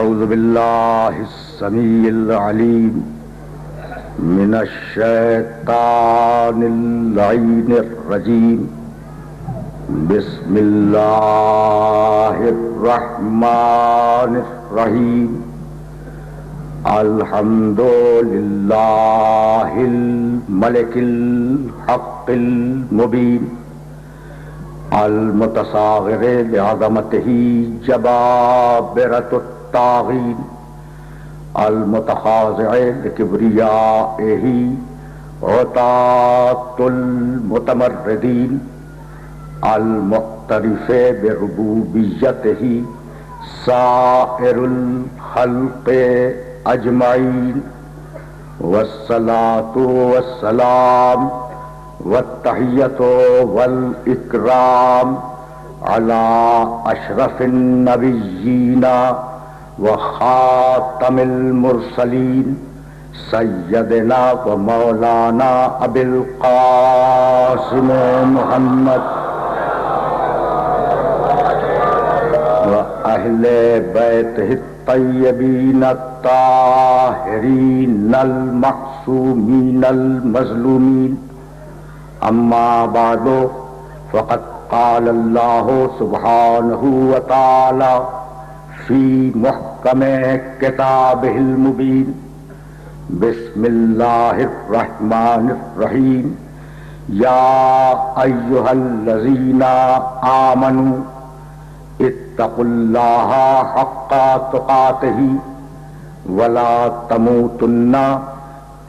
أعوذ بالله السميع العليم من الشيطان اللعين الرجيم بسم الله الرحمن الرحيم الحمد لله الملك الحق المبين المتصاغر لعظمته جبابرة الطاغين المتخاضع لكبريائه عتاة المتمردين المعترف بربوبيته سائر الخلق أجمعين والصلاة والسلام والتحية والإكرام على أشرف النبيين وخاتم المرسلين سيدنا ومولانا أبي القاسم محمد وأهل بيته الطيبين الطاهرين المعصومين المظلومين اما بعد فقد قال الله سبحانه وتعالى في محكم كتابه المبين بسم الله الرحمن الرحيم يا أيها الذين آمنوا اتقوا الله حق تقاته ولا تموتن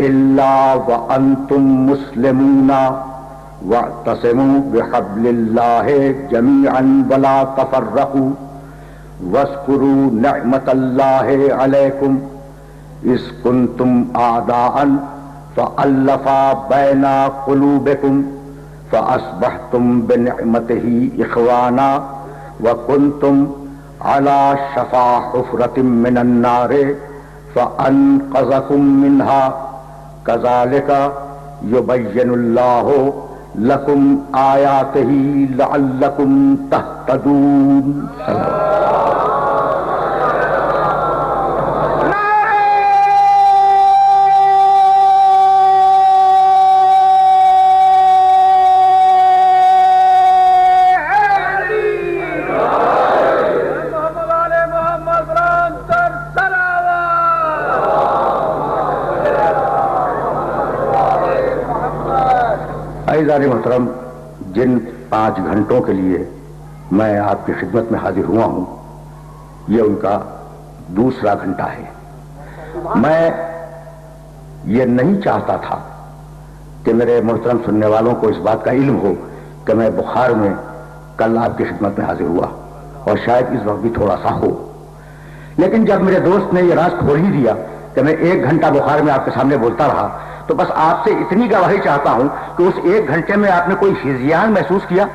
إلا وأنتم مسلمون واعتصموا بحبل الله جميعا ولا تفرقوا واذكروا نعمة الله عليكم إذ كنتم أعداء فألف بين قلوبكم فأصبحتم بنعمته إخوانا وكنتم على شفا حفرة من النار فأنقذكم منها كذلك يبين الله لكم آياته لعلكم تهتدون. عزیزان محترم، جن 5 گھنٹوں کے لیے میں آپ کی خدمت میں حاضر ہوا ہوں یہ ان کا دوسرا گھنٹہ ہے. میں یہ نہیں چاہتا تھا کہ میرے محترم سننے والوں کو اس بات کا علم ہو کہ میں بخار میں کل آپ کی خدمت میں حاضر ہوا اور شاید اس وقت بھی تھوڑا سا ہو، لیکن جب میرے دوست نے یہ راز کھول ہی دیا کہ میں 1 گھنٹہ بخار میں آپ کے سامنے بولتا رہا تو بس آپ سے اتنی گواہی چاہتا ہوں کہ اس 1 گھنٹے میں آپ نے کوئی ہذیان محسوس کیا؟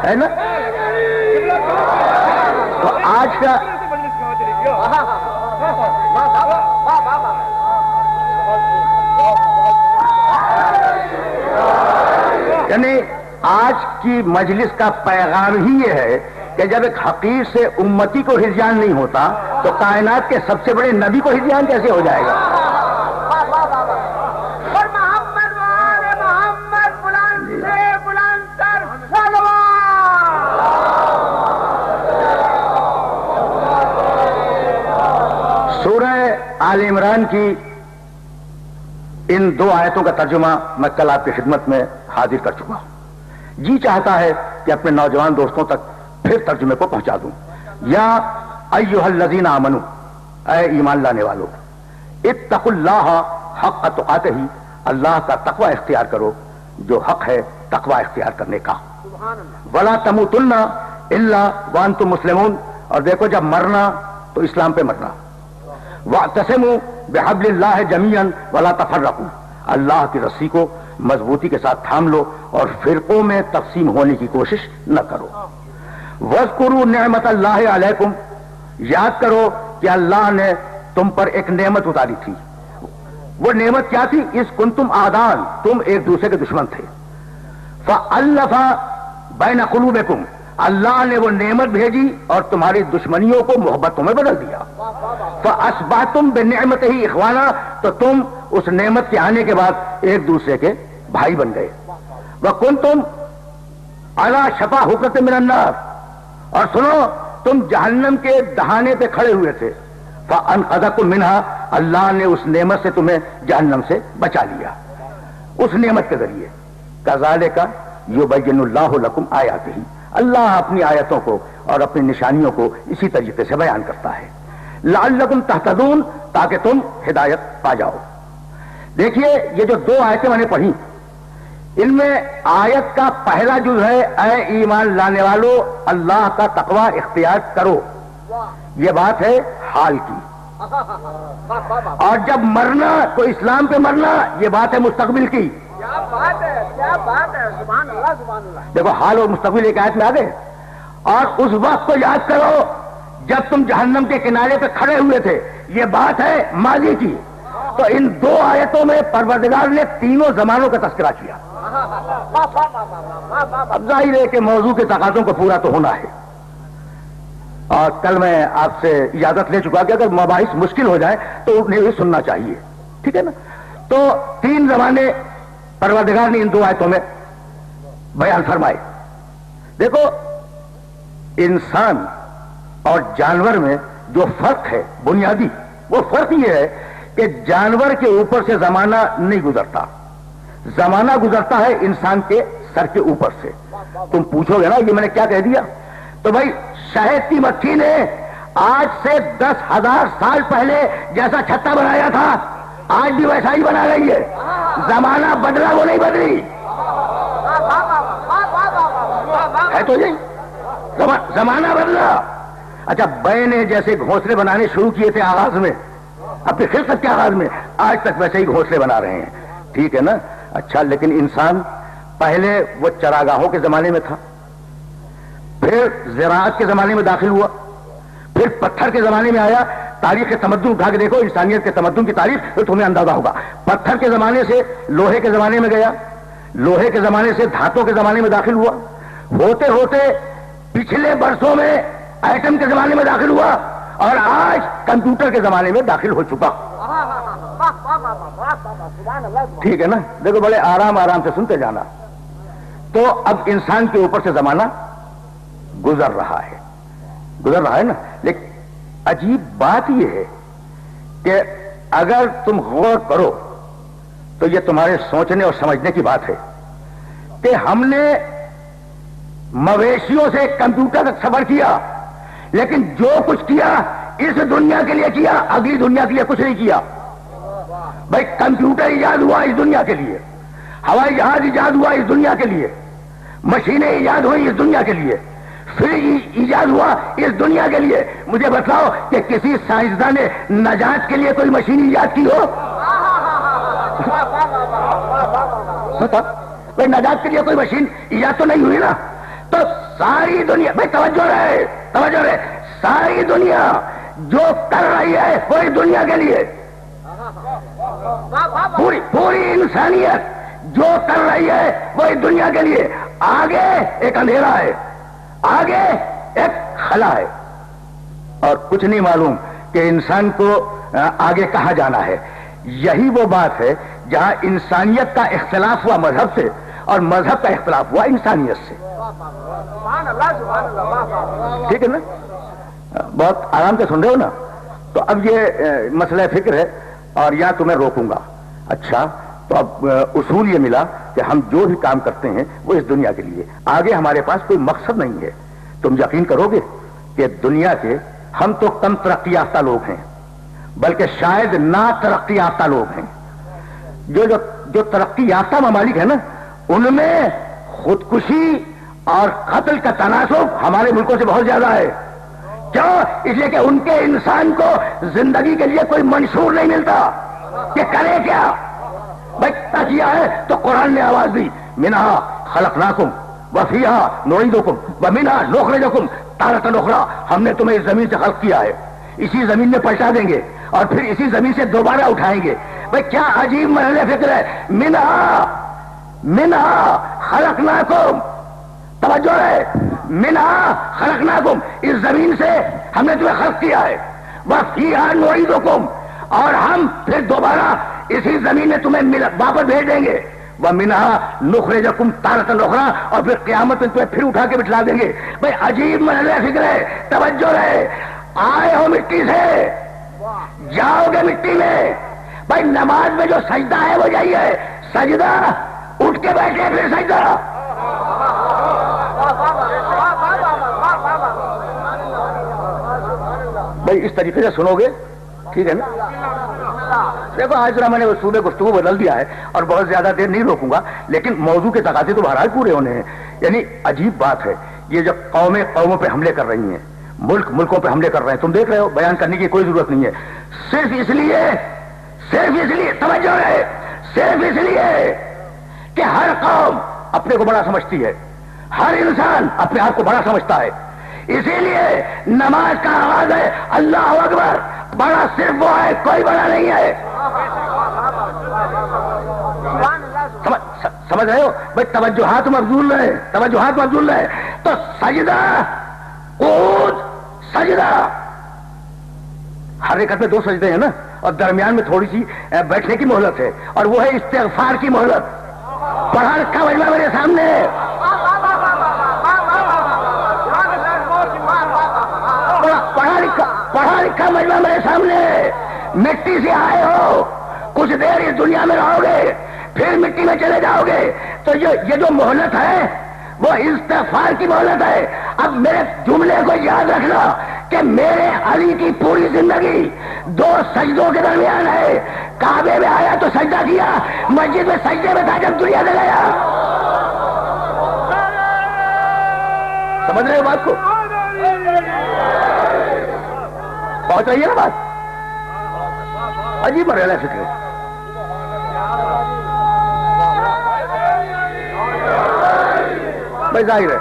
ہے نا؟ تو آج کا یعنی آج کی مجلس کا پیغام ہی یہ ہے کہ جب ایک حقیر سے امتی کو ہذیان نہیں ہوتا تو کائنات کے سب سے بڑے نبی کو ہذیان کیسے ہو جائے گا؟ سورہ آل عمران کی ان 2 آیتوں کا ترجمہ میں کل آپ کی خدمت میں حاضر کر چکا ہوں. جی چاہتا ہے کہ اپنے نوجوان دوستوں تک پھر ترجمے کو پہنچا دوں. یا ایھا الذین آمنوا، اے ایمان لانے والو، اتقوا اللہ حق تقاتہ، اللہ کا تقوی اختیار کرو جو حق ہے تقوی اختیار کرنے کا. ولا تموتن الا وانتم مسلمون، اور دیکھو جب مرنا تو اسلام پہ مرنا. واعتصموا بحبل اللہ جمیعا ولا تفرقوا، اللہ کی رسی کو مضبوطی کے ساتھ تھام لو اور فرقوں میں تقسیم ہونے کی کوشش نہ کرو. وَاذْكُرُوا نِعْمَتَ اللَّهِ عَلَيْكُمْ، یاد کرو کہ اللہ نے تم پر ایک نعمت اتاری تھی. وہ نعمت کیا تھی؟ اِذْ كُنْتُمْ أَعْدَاءً، تم ایک دوسرے کے دشمن تھے. فَأَلَّفَ بَيْنَ قُلُوبِكُمْ، اللہ نے وہ نعمت بھیجی اور تمہاری دشمنیوں کو محبتوں میں بدل دیا. فَأَصْبَحْتُمْ بِنِعْمَتِهِ إِخْوَانًا، تو تم اس نعمت کے آنے کے بعد ایک دوسرے کے بھائی بن گئے. وَكُنْتُمْ عَلَى شَفَا حُفْرَةٍ مِّنَ النَّارِ، اور سنو تم جہنم کے دہانے پہ کھڑے ہوئے تھے. فَأَنْقَذَكُم مِّنْهَا، اللہ نے اس نعمت سے تمہیں جہنم سے بچا لیا اس نعمت کے ذریعے. كَذَلِكَ يُبَيِّنُ اللَّهُ لَكُمْ آيَاتِهِ، اللہ اپنی آیتوں کو اور اپنی نشانیوں کو اسی طریقے سے بیان کرتا ہے. لعلکم تہتدون، تاکہ تم ہدایت پا جاؤ. دیکھیے یہ جو دو آیتیں میں نے پڑھی، ان میں آیت کا پہلا جز ہے اے ایمان لانے والو اللہ کا تقوی اختیار کرو، یہ بات ہے حال کی. اور جب مرنا تو اسلام پہ مرنا، یہ بات ہے مستقبل کی. کیا بات ہے، کیا بات ہے، سبحان اللہ سبحان اللہ. دیکھو حال اور مستقبل ایک آیت میں آ گئے. اور اس وقت کو یاد کرو جب تم جہنم کے کنارے پہ کھڑے ہوئے تھے، یہ بات ہے ماضی کی. تو ان دو آیتوں میں پروردگار نے تینوں زمانوں کا تذکرہ کیا. اب ظاہر ہے کہ موضوع کے تقاضوں کو پورا تو ہونا ہے. اور کل میں آپ سے اجازت لے چکا کہ اگر مباحث مشکل ہو جائے تو انہیں بھی سننا چاہیے، ٹھیک ہے نا. تو تین زمانے پروردگار نے ان دو آیتوں میں بیان فرمائے. دیکھو انسان اور جانور میں جو فرق ہے بنیادی، وہ فرق یہ ہے کہ جانور کے اوپر سے زمانہ نہیں گزرتا، زمانہ گزرتا ہے انسان کے سر کے اوپر سے. تم پوچھو گے نا یہ میں نے کیا کہہ دیا؟ تو بھائی شہد کی مکھی نے آج سے 10,000 سال پہلے جیسا چھتا بنایا تھا آج بھی ویسا ہی بنا رہی ہے. زمانہ بدلا، وہ نہیں بدلی ہے. تو یہ زمانہ بدلا. اچھا بے نے جیسے گھونسلے بنانے شروع کیے تھے آغاز میں، اپنی خلقت کے آغاز میں، آج تک ویسے ہی گھونسلے بنا رہے ہیں، ٹھیک ہے نا. اچھا لیکن انسان پہلے وہ چراگاہوں کے زمانے میں تھا، پھر زراعت کے زمانے میں داخل ہوا، پھر پتھر کے زمانے میں آیا. تاریخ کے تمدن اٹھا کے دیکھو، انسانیت کے تمدن کی تاریخ، تو تمہیں اندازہ ہوگا. پتھر کے زمانے سے لوہے کے زمانے میں گیا، لوہے کے زمانے سے دھاتوں کے زمانے میں داخل ہوا، ہوتے ہوتے پچھلے برسوں میں ایٹم کے زمانے میں داخل ہوا، اور آج کمپیوٹر کے زمانے میں داخل ہو چکا. ٹھیک ہے نا. دیکھو بڑے آرام آرام سے سنتے جانا. تو اب انسان کے اوپر سے زمانہ گزر رہا ہے نا. لیکن عجیب بات یہ ہے کہ اگر تم غور کرو تو یہ تمہارے سوچنے اور سمجھنے کی بات ہے کہ ہم نے مویشیوں سے کمپیوٹر تک سفر کیا، لیکن جو کچھ کیا اس دنیا کے لیے کیا، اگلی دنیا کے لیے کچھ نہیں کیا. بھائی کمپیوٹر ایجاد ہوا اس دنیا کے لیے، ہوائی جہاز ایجاد ہوا اس دنیا کے لیے، مشینیں ایجاد ہوئی اس دنیا کے لیے، فریج ایجاد ہوا اس دنیا کے لیے. مجھے بتاؤ کہ کسی سائنسدان نے نجات کے لیے کوئی مشین ایجاد کی ہو؟ بھائی نجات کے لیے کوئی مشین ایجاد تو نہیں ہوئی نا. تو ساری دنیا، بھائی توجہ رہے، ساری دنیا جو کر رہی ہے وہ اس دنیا کے لیے، پوری انسانیت جو کر رہی ہے وہ اس دنیا کے لیے. آگے ایک اندھیرا ہے، آگے ایک خلا ہے، اور کچھ نہیں معلوم کہ انسان کو آگے کہاں جانا ہے. یہی وہ بات ہے جہاں انسانیت کا اختلاف ہوا مذہب سے، اور مذہب کا اختلاف ہوا انسانیت سے. ٹھیک ہے نا. بہت آرام سے سن رہے ہو نا. تو اب یہ مسئلہ فکر ہے اور یہاں تمہیں روکوں گا. اچھا تو اب اصول یہ ملا کہ ہم جو بھی کام کرتے ہیں وہ اس دنیا کے لیے، آگے ہمارے پاس کوئی مقصد نہیں ہے. تم یقین کرو گے کہ دنیا کے ہم تو کم ترقی یافتہ لوگ ہیں، بلکہ شاید نا ترقی یافتہ لوگ ہیں. جو ترقی یافتہ ممالک ہیں نا، ان میں خودکشی اور قتل کا تناسب ہمارے ملکوں سے بہت زیادہ ہے. کیوں؟ اس لیے کہ ان کے انسان کو زندگی کے لیے کوئی منشور نہیں ملتا کہ کرے کیا. بھائی کیا ہے تو قرآن نے آواز دی منہا خلقناکم وفیہا نعیدکم ومنہا نخرجکم تارۃ اخری. ہم نے تمہیں اس زمین سے خلق کیا ہے, اسی زمین میں پلٹا دیں گے اور پھر اسی زمین سے دوبارہ اٹھائیں گے. بھائی کیا عجیب مرحلہ فکر ہے. منہا خلقناکم, توجہ ہے, منہا خلقناکم, اس زمین سے ہم نے تمہیں خلق کیا ہے. وفیہا نعیدکم, اور ہم پھر دوبارہ اسی زمین میں تمہیں واپس بھیج دیں گے. ومنہا نخرجکم تارۃ اخری, اور پھر قیامت میں تمہیں پھر اٹھا کے بٹھلا دیں گے. بھائی عجیب مرحلہ فکر ہے. توجہ رہے, آئے ہو مٹی سے جاؤ گے مٹی میں. بھائی نماز میں جو سجدہ ہے وہ یہی ہے, سجدہ اٹھ کے بیٹھے پھر سجدہ. بھائی اس طریقے سے سنو گے ٹھیک ہے نا. دیکھو آج ذرا میں نے اصول گفتگو بدل دیا ہے اور بہت زیادہ دیر نہیں روکوں گا, لیکن موضوع کے تقاضے تو بہرحال پورے ہونے ہیں. یعنی عجیب بات ہے یہ جب قومیں قوموں پہ حملے کر رہی ہیں, ملک ملکوں پہ حملے کر رہے ہیں, تم دیکھ رہے ہو, بیان کرنے کی کوئی ضرورت نہیں ہے. صرف اس لیے توجہ ہے, صرف اس لیے کہ ہر قوم اپنے کو بڑا سمجھتی ہے, ہر انسان اپنے آپ کو بڑا سمجھتا ہے. اسی لیے نماز کا آغاز ہے اللہ اکبر. بڑا صرف وہ ہے, کوئی بڑا نہیں ہے. سمجھ رہے ہو بھائی. توجہات مبذول رہے, توجہات مبذول رہے. تو سجدہ قعود سجدہ, ہر ایک میں 2 سجدے ہیں نا, اور درمیان میں تھوڑی سی بیٹھنے کی مہلت ہے, اور وہ ہے استغفار کی مہلت. پڑھا رکھا مجمع میرے سامنے, پڑھا لکھا مجمع میرے سامنے. مٹی سے آئے ہو, کچھ دیر اس دنیا میں رہو گے, پھر مٹی میں چلے جاؤ گے. تو یہ جو مہلت ہے وہ استغفار کی مہلت ہے. اب میرے جملے کو یاد رکھنا کہ میرے علی کی پوری زندگی 2 سجدوں کے درمیان ہے. کعبے میں آیا تو سجدہ کیا, مسجد میں سجدے میں تھا جب دنیا سے گیا. سمجھ رہے ہو بات کو؟ پہنچ رہی ہے نا بات؟ عجیب مرحلہ فکر ہے. بھائی ظاہر ہے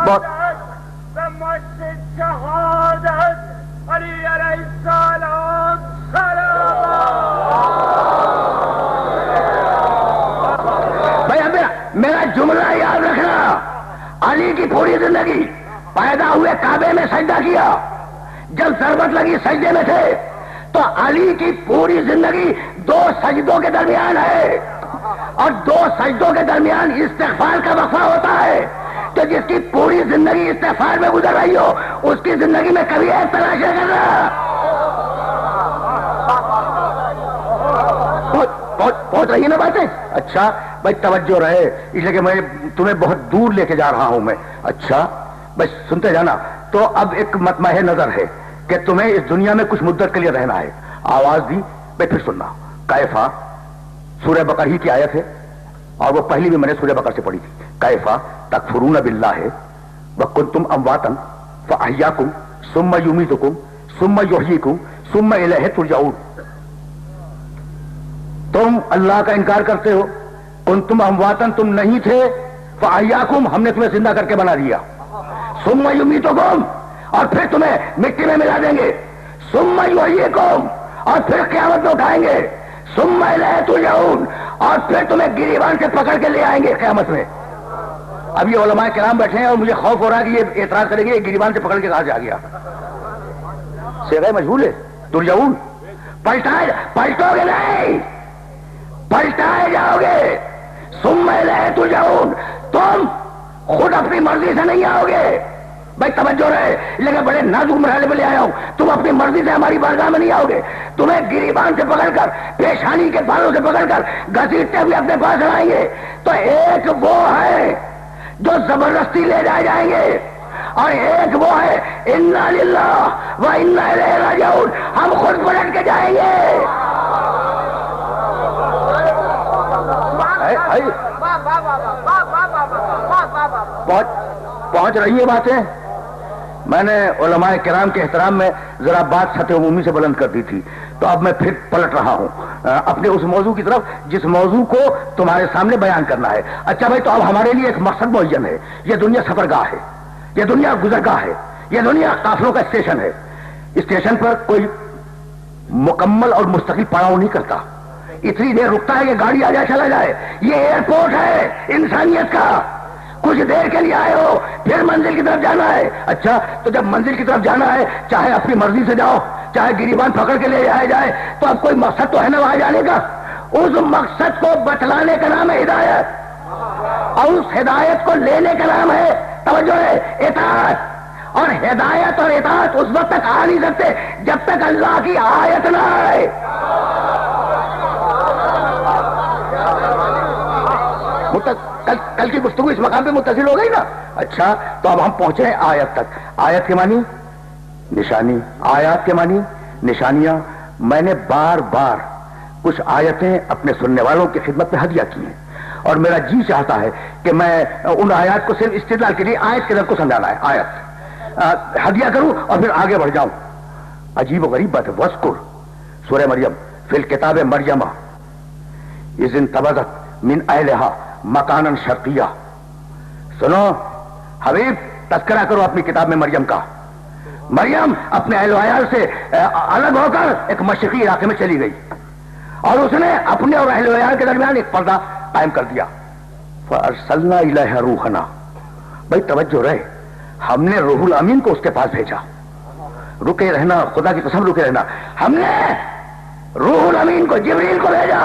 بہت بھائی میرا جملہ یاد رکھنا. علی کی پوری زندگی پیدا ہوئے کعبے میں سجدہ کیا, جب ضرورت لگی سجدے میں تھے. تو علی کی پوری زندگی 2 سجدوں کے درمیان ہے, اور 2 سجدوں کے درمیان استغفار کا وقفہ ہوتا ہے. تو جس کی پوری زندگی استغفار میں گزر رہی ہو, اس کی زندگی میں کبھی ایک تلاش نہیں کرنا. پہنچ رہی ہے نا باتیں؟ اچھا بھائی توجہ رہے, اس لیے کہ میں تمہیں بہت دور لے کے جا رہا ہوں میں. اچھا بھائی سنتے جانا. تو اب ایک مطمع نظر ہے کہ تمہیں اس دنیا میں کچھ مدت کے لیے رہنا ہے. آواز دی میں پھر سننا. کیفا سورہ بقرہ ہی کی آیت ہے, اور وہ پہلی بھی میں نے سورہ بقرہ سے پڑھی تھی. کیفا تکفرون باللہ وکنتم امواتا فاحیاکم ثم یمیتکم ثم یحییکم ثم الیہ ترجعون. تم اللہ کا انکار کرتے ہو, کنتم امواتا تم نہیں تھے, فاحیاکم ہم نے تمہیں زندہ کر کے بنا دیا, ثم یمیتکم اور پھر تمہیں مٹی میں ملا دیں گے, ثم یحییکم اور پھر قیامت میں اٹھائیں گے, ثم الیہ ترجعون اور پھر تمہیں گریبان سے پکڑ کے لے آئیں گے قیامت میں. اب یہ علماء کرام بیٹھے ہیں اور مجھے خوف ہو رہا ہے کہ یہ اعتراض کریں گے یہ گریبان سے پکڑ کے کہاں سے آ گیا. صیغہ مجہول ہے. ترجعون پلٹو گے نہیں, پلٹائے جاؤ گے. ثم الیہ ترجعون تم خود اپنی مرضی سے نہیں آؤ گے. بھائی توجہ رہے, لیکن بڑے نازک مرحلے پہ لے آیا ہوں. تم اپنی مرضی سے ہماری بارگاہ میں نہیں آؤ گے. تمہیں گریبان سے پکڑ کر, پیشانی کے بالوں سے پکڑ کر گھسیٹتے ہوئے اپنے پاس لائیں گے. تو ایک وہ ہے جو زبردستی لے جائے جائیں گے, اور ایک وہ ہے انا للہ و انا الیہ راجعون, ہم خود پلٹ کے جائیں گے. پہنچ رہی ہے باتیں. میں نے علماء کرام کے احترام میں ذرا بات سطح عمومی سے بلند کر دی تھی. تو اب میں پھر پلٹ رہا ہوں اپنے اس موضوع کی طرف جس موضوع کو تمہارے سامنے بیان کرنا ہے. اچھا بھائی، تو اب ہمارے لیے ایک مقصد معین ہے. یہ دنیا سفرگاہ ہے، یہ دنیا گزرگاہ ہے، یہ دنیا قافلوں کا اسٹیشن ہے. اسٹیشن پر کوئی مکمل اور مستقل پڑاؤ نہیں کرتا. اتنی دیر رکتا ہے کہ گاڑی آ جائے چلا جائے. یہ ایئرپورٹ ہے انسانیت کا. کچھ دیر کے لیے آئے ہو، پھر منزل کی طرف جانا ہے. اچھا، تو جب منزل کی طرف جانا ہے، چاہے اپنی مرضی سے جاؤ، چاہے گریبان پکڑ کے لے جایا جائے، تو اب کوئی مقصد تو ہے نا وہاں جانے کا. اس مقصد کو بتلانے کا نام ہے ہدایت، اور اس ہدایت کو لینے کا نام ہے توجہ ہے اطاعت. اور ہدایت اور اطاعت اس وقت تک آ نہیں سکتے جب تک اللہ کی آیت نہ آئے. کل کی گفتگو اس مقام پہ متصل ہو گئی نا. اچھا، تو اب ہم پہنچے ہیں آیت تک. آیت کے معنی نشانی، آیات کے معنی نشانیاں. میں نے بار بار کچھ آیتیں اپنے سننے والوں کی خدمت میں ہدیہ کی ہیں، اور میرا جی چاہتا ہے کہ میں ان آیات کو صرف استدلال کے لیے آیت کے درد کو سمجھانا ہے، آیت ہدیہ کروں اور پھر آگے بڑھ جاؤں. عجیب و غریب بات ہے. وذکر سورہ مریم فی الکتاب مریم اذ انتبذت من اہلہا مکانا شرقیہ. سنو حبیب، تذکرہ کرو اپنی کتاب میں مریم کا. مریم اپنے اہل و عیال سے الگ ہو کر ایک مشرقی علاقے میں چلی گئی، اور اس نے اپنے اور اہل و عیال کے درمیان ایک پردہ قائم کر دیا. فارسلنا الیہا روحنا. بھائی توجہ رہے، ہم نے روح الامین کو اس کے پاس بھیجا. رکے رہنا، خدا کی قسم رکے رہنا. ہم نے روح الامین کو، جبریل کو بھیجا.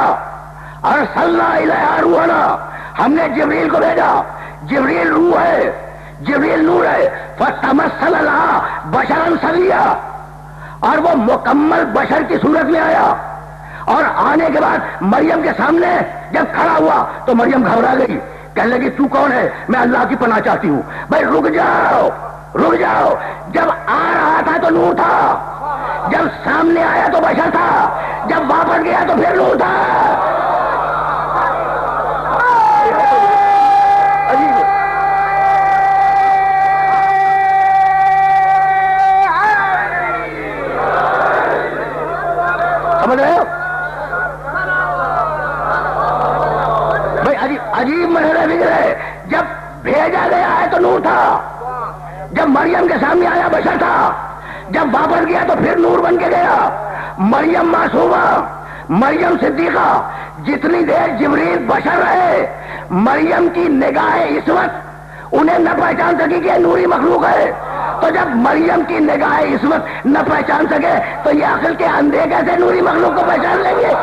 ارسلنا الیہا روحنا، ہم نے جبریل کو بھیجا. جبریل روح ہے، جبریل نور ہے. فتمثل لہا بشرا سویا، اور وہ مکمل بشر کی صورت میں آیا. اور آنے کے بعد مریم کے سامنے جب کھڑا ہوا تو مریم گھبرا گئی، کہنے لگی تو کون ہے؟ میں اللہ کی پناہ چاہتی ہوں. بھائی رک جاؤ، رک جاؤ. جب آ رہا تھا تو نور تھا، جب سامنے آیا تو بشر تھا، جب واپس گیا تو پھر نور تھا. سمجھ رہے ہو بھائی؟ عجیب مرحلہ فکر ہے. جب بھیجا گیا ہے تو نور تھا، جب مریم کے سامنے آیا بشر تھا، جب واپس گیا تو پھر نور بن کے گیا. مریم معصومہ، مریم صدیقہ، جتنی دیر جبریل بشر رہے، مریم کی نگاہ عصمت انہیں نہ پہچان سکی کہ نوری مخلوق ہے. تو جب مریم کی نگاہ عصمت نہ پہچان سکے تو یہ عقل کے اندھے کیسے نوری مخلوق کو پہچان لیں گے؟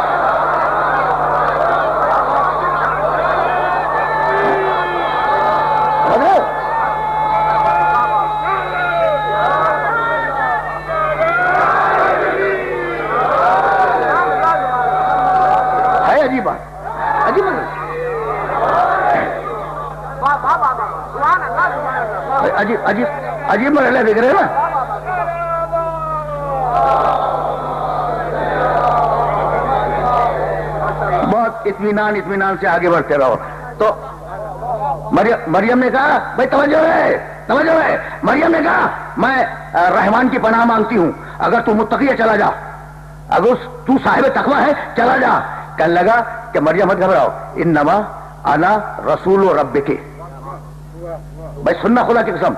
ہے عجیب بات، عجیب بات، عجیب عجیب عجیب مرحلہ دیکھ رہے ہیں نا. بہت اطمینان سے آگے بڑھتے رہو. تو مریم نے کہا، بھائی توجہ ہے، توجہ ہے. مریم نے کہا میں رحمان کی پناہ مانگتی ہوں، اگر تو متقی ہے چلا جا، اگر تو صاحب تقوی ہے چلا جا. کہنے لگا کہ مریم مت گھبراؤ، انما انا رسول ربک. بھائی سننا خدا کی قسم،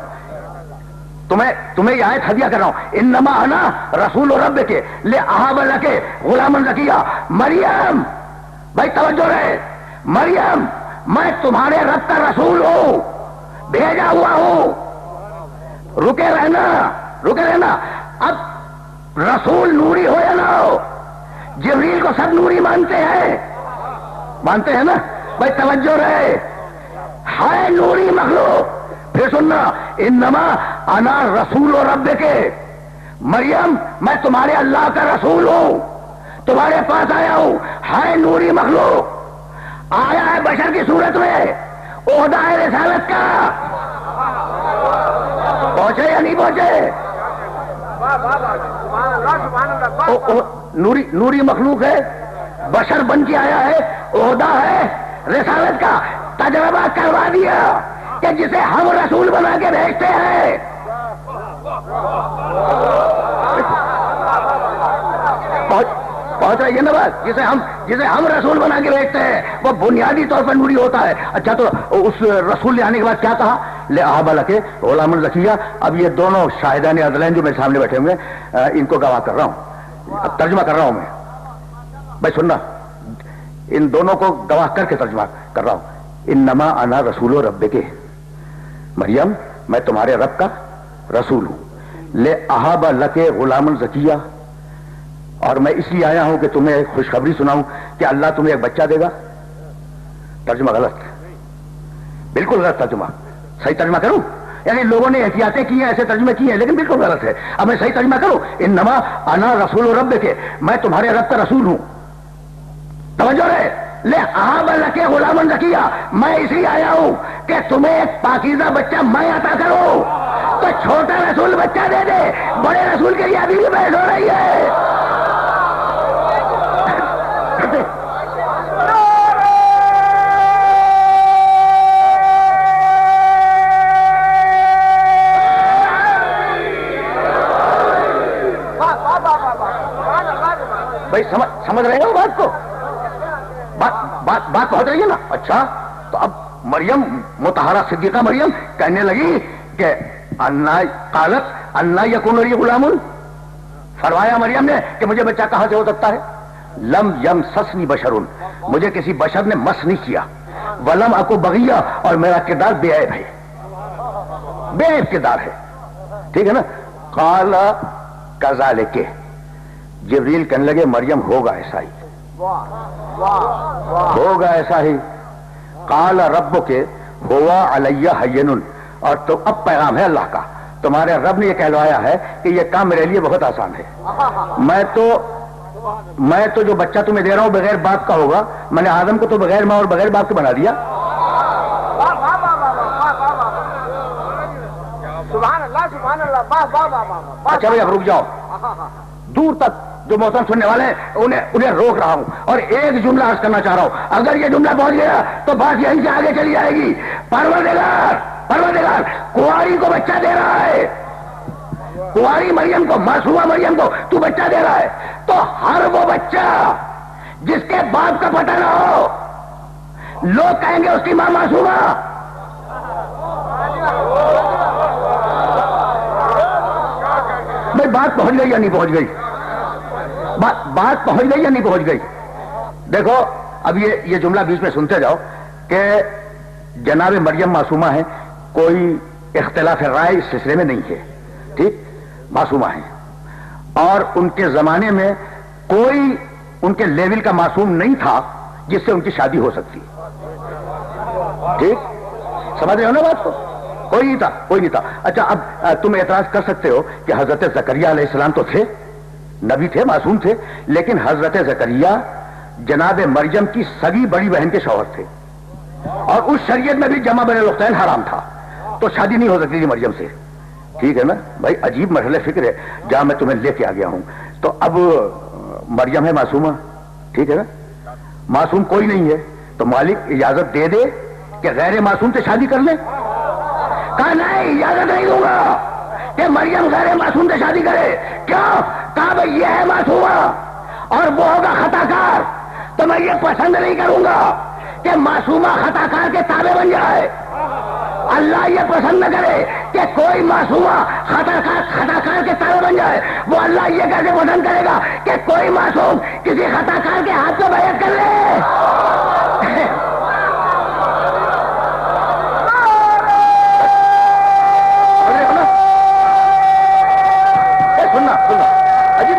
تمہیں یہ آیت ہدیہ کر رہا ہوں. انما انا رسول ربک لاہب لک غلاما زکیا. مریم، بھائی توجہ رہے، مریم میں تمہارے رب کا رسول ہوں، بھیجا ہوا ہوں. رکے رہنا، رکے رہنا. اب رسول نوری ہو یا نہ ہو، جبریل کو سب نوری مانتے ہیں، مانتے ہیں نا. بھائی توجہ رہے، ہے نوری مخلوق. پھر سننا، انما انا رسول ربک. مریم میں تمہارے اللہ کا رسول ہوں، تمہارے پاس آیا ہوں. ہے نوری مخلوق، آیا ہے بشر کی صورت میں، عہدہ ہے رسالت کا. پہنچے یا نہیں پہنچے؟ نوری مخلوق ہے، بشر بن کے آیا ہے، عہدہ ہے رسالت کا. تجربہ کروا دیا کہ جسے ہم رسول بنا کے بھیجتے ہیں، پہنچ رہی ہے نا بات؟ جسے ہم رسول بنا کے بھیجتے ہیں وہ بنیادی طور پر نوری ہوتا ہے. اچھا تو اس رسول لے آنے کے بعد کیا کہا؟ لے احب لکے غلام زکیہ. اب یہ دونوں شاہدان عدلین جو میرے سامنے بیٹھے ہوئے ان کو گواہ کر رہا ہوں, اب ترجمہ کر رہا ہوں میں. بھائی سننا, ان دونوں کو گواہ کر کے ترجمہ کر رہا ہوں. انما انا رسول ربک, مریم میں تمہارے رب کا رسول ہوں. لے احب لکے غلام زکیہ, اور میں اس لیے آیا ہوں کہ تمہیں خوشخبری سناؤں کہ اللہ تمہیں ایک بچہ دے گا. ترجمہ غلط, بالکل غلط ترجمہ. صحیح ترجمہ کروں؟ یعنی لوگوں نے احتیاطیں کی ہیں, ایسے ترجمے کیے ہیں, لیکن بالکل غلط ہے. اب میں صحیح ترجمہ کروں, انما انا رسول ربک, میں تمہارے رب کا رسول ہوں. توجہ رہے, لے احب لکے غلام زکیہ, میں اس لیے آیا ہوں کہ تمہیں ایک پاکیزہ بچہ میں عطا کروں. تو چھوٹا رسول بچہ دے دے, بڑے رسول کے لیے ابھی بھی بحث ہو رہی ہے. بھائی سمجھ رہے ہو بات کو؟ بات پہنچ رہی ہے نا؟ اچھا تو اب مریم مطہرہ صدیقہ مریم کہنے لگی کہ قالت انا یکون لی غلام, فرمایا مریم نے کہ مجھے بچہ کہاں سے ہو سکتا ہے. لم یمسسنی بشر, مجھے کسی بشر نے مس نہیں کیا. ولم اکو بغیہ, اور میرا کردار بے عیب ہے, بے عیب کردار ہے. ٹھیک ہے نا؟ قال کذالک, جبریل کہنے لگے مریم ہوگا ایسا ہی, ہوگا ایسا ہی. قال ربک ہوا علی ہین, اور تو اب پیغام ہے اللہ کا, تمہارے رب نے یہ کہلوایا ہے کہ یہ کام میرے لیے بہت آسان ہے. میں تو جو بچہ تمہیں دے رہا ہوں بغیر باپ کا ہوگا. میں نے آدم کو تو بغیر ماں اور بغیر باپ کے بنا دیا. اچھا بھائی اب رک جاؤ, دور تک جو محترم سننے والے ہیں انہیں روک رہا ہوں, اور ایک جملہ عرض کرنا چاہ رہا ہوں. اگر یہ جملہ پہنچ گیا تو بات یہیں سے آگے چلی جائے گی. پروردگار کنواری کو بچہ دے رہا ہے, کنواری مریم کو, معصومہ مریم کو تو بچہ دے رہا ہے, تو ہر وہ بچہ جس کے باپ کا پتہ نہ ہو, لوگ کہیں گے اس کی ماں معصومہ. بھائی بات پہنچ گئی یا نہیں پہنچ گئی؟ بات پہنچ گئی یا نہیں پہنچ گئی؟ دیکھو اب یہ جملہ بیچ میں سنتے جاؤ کہ جناب مریم معصومہ ہے, کوئی اختلاف رائے اس سلسلے میں نہیں ہے. ٹھیک, معصومہ ہیں, اور ان کے زمانے میں کوئی ان کے لیول کا معصوم نہیں تھا جس سے ان کی شادی ہو سکتی. ٹھیک, سمجھ رہے ہو نا بات کو؟ کوئی نہیں تھا. اچھا اب تم اعتراض کر سکتے ہو کہ حضرت زکریا علیہ السلام تو تھے, نبی تھے, معصوم تھے, لیکن حضرت زکریا جناب مریم کی سگی بڑی بہن کے شوہر تھے, اور اس شریعت میں بھی جمع بین الاختین حرام تھا, تو شادی نہیں ہو سکتی تھی مریم سے. ٹھیک ہے نا بھائی؟ عجیب مرحلہ فکر ہے جہاں میں تمہیں لے کے آ گیا ہوں. تو اب مریم ہے معصومہ, ٹھیک ہے نا, معصوم کوئی نہیں ہے, تو مالک اجازت دے دے کہ غیر معصوم سے شادی کر لے. کہا نہیں, اجازت نہیں دوں گا کہ مریم غیر معصوم سے شادی کرے. کیوں؟ کہا بھائی یہ ہے معصومہ اور وہ ہوگا خطا کار, تو میں یہ پسند نہیں کروں گا کہ معصومہ خطا کار کے تابع بن جائے. اللہ یہ پسند نہ کرے کہ کوئی معصومہ خطا کار کے تابع بن جائے. وہ اللہ یہ کیسے پسند کرے گا کہ کوئی معصوم کسی خطا کار کے ہاتھ میں بیعت کر لے. عجیب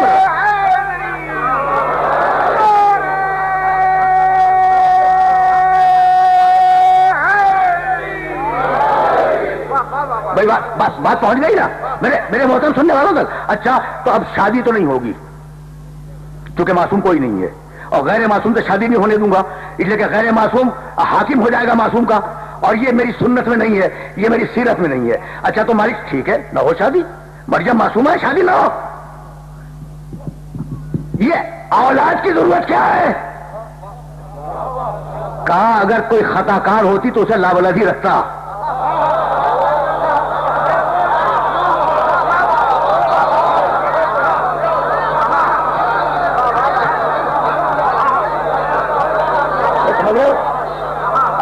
بھائی بات پہنچ گئی نا میرے محترم سننے والوں تک؟ اچھا تو اب شادی تو نہیں ہوگی کیونکہ معصوم کوئی نہیں ہے, اور غیر معصوم سے شادی نہیں ہونے دوں گا, اس لیے کہ غیر معصوم حاکم ہو جائے گا معصوم کا, اور یہ میری سنت میں نہیں ہے, یہ میری سیرت میں نہیں ہے. اچھا تو مالک ٹھیک ہے, نہ ہو شادی, مریم معصومہ ہے, شادی نہ ہو. یہ اولاد کی ضرورت کیا ہے؟ کہا اگر کوئی خطا کار ہوتی تو اسے لاولادی رکھتا.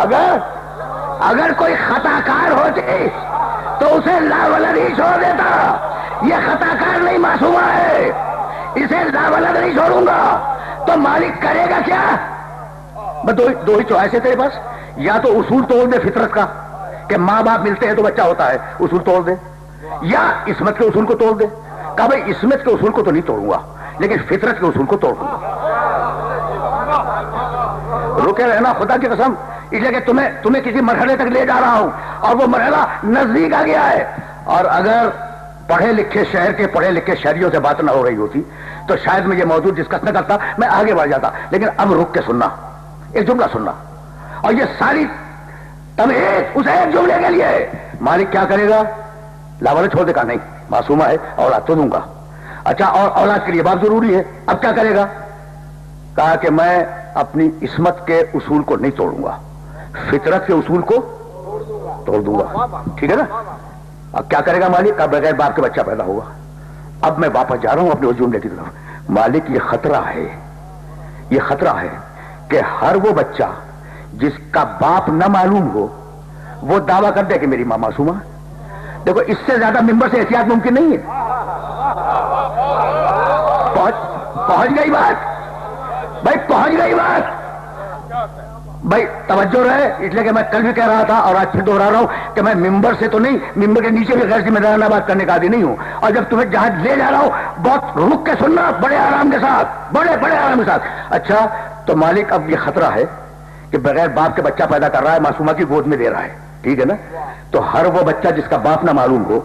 اگر کوئی خطا کار ہوتی تو اسے لاولد ہی چھوڑ دیتا. یہ خطا کار نہیں معصومہ ہے, اسے لاولد نہیں چھوڑوں گا. تو مالک کرے گا کیا؟ دو ہی چوائس ہے تیرے پاس, یا تو اصول توڑ دے فطرت کا کہ ماں باپ ملتے ہیں تو بچہ ہوتا ہے, اصول توڑ دے, یا عصمت کے اصول کو توڑ دے. کہا بھائی عصمت کے اصول کو تو نہیں توڑوں گا لیکن فطرت کے اصول کو توڑ دوں گا. رکے رہنا خدا کی قسم, اس لیے کہ تمہیں کسی مرحلے تک لے جا رہا ہوں اور وہ مرحلہ نزدیک آ گیا ہے. اور اگر پڑھے لکھے شہر کے پڑھے لکھے شہریوں سے بات نہ ہو رہی ہوتی تو شاید میں یہ موضوع ڈسکس نہ کرتا, میں آگے بڑھ جاتا. لیکن اب رک کے سننا, ایک جملہ سننا, اور یہ ساری تمہید اس ایک جملے کے لیے. مالک کیا کرے گا؟ لاولد چھوڑ دے گا نہیں, معصومہ ہے, اولاد تو دوں گا. اچھا, اور اولاد کے لیے باپ ضروری ہے. اب کیا کرے گا؟ کہا کہ میں اپنی عصمت کے اصول کو نہیں توڑوں گا, فطرت کے اصول کو توڑ دوں گا. ٹھیک ہے نا؟ اب کیا کرے گا مالک؟ اب بغیر باپ کے بچہ پیدا ہوگا. اب میں واپس جا رہا ہوں اپنے اس جملے کی طرف. مالک یہ خطرہ ہے, یہ خطرہ ہے کہ ہر وہ بچہ جس کا باپ نہ معلوم ہو وہ دعویٰ کر دے کہ میری ماں معصومہ. دیکھو اس سے زیادہ ممبر سے احتیاط ممکن نہیں ہے. پہنچ گئی بات بھائی, پہنچ گئی بات بھائی. توجہ رہے, اس لیے کہ میں کل بھی کہہ رہا تھا اور آج پھر دوہرا رہا ہوں کہ میں ممبر سے تو نہیں, ممبر کے نیچے بھی غیر ذمہ دارانہ بات کرنے کا عادی نہیں ہوں. اور جب تمہیں جہاں لے جا رہا ہوں بہت رک کے سننا, بڑے آرام کے ساتھ, بڑے آرام کے ساتھ. اچھا, تو مالک اب یہ خطرہ ہے کہ بغیر باپ کے بچہ پیدا کر رہا ہے, معصومہ کی گود میں دے رہا ہے. ٹھیک ہے نا؟ تو ہر وہ بچہ جس کا باپ نہ معلوم ہو,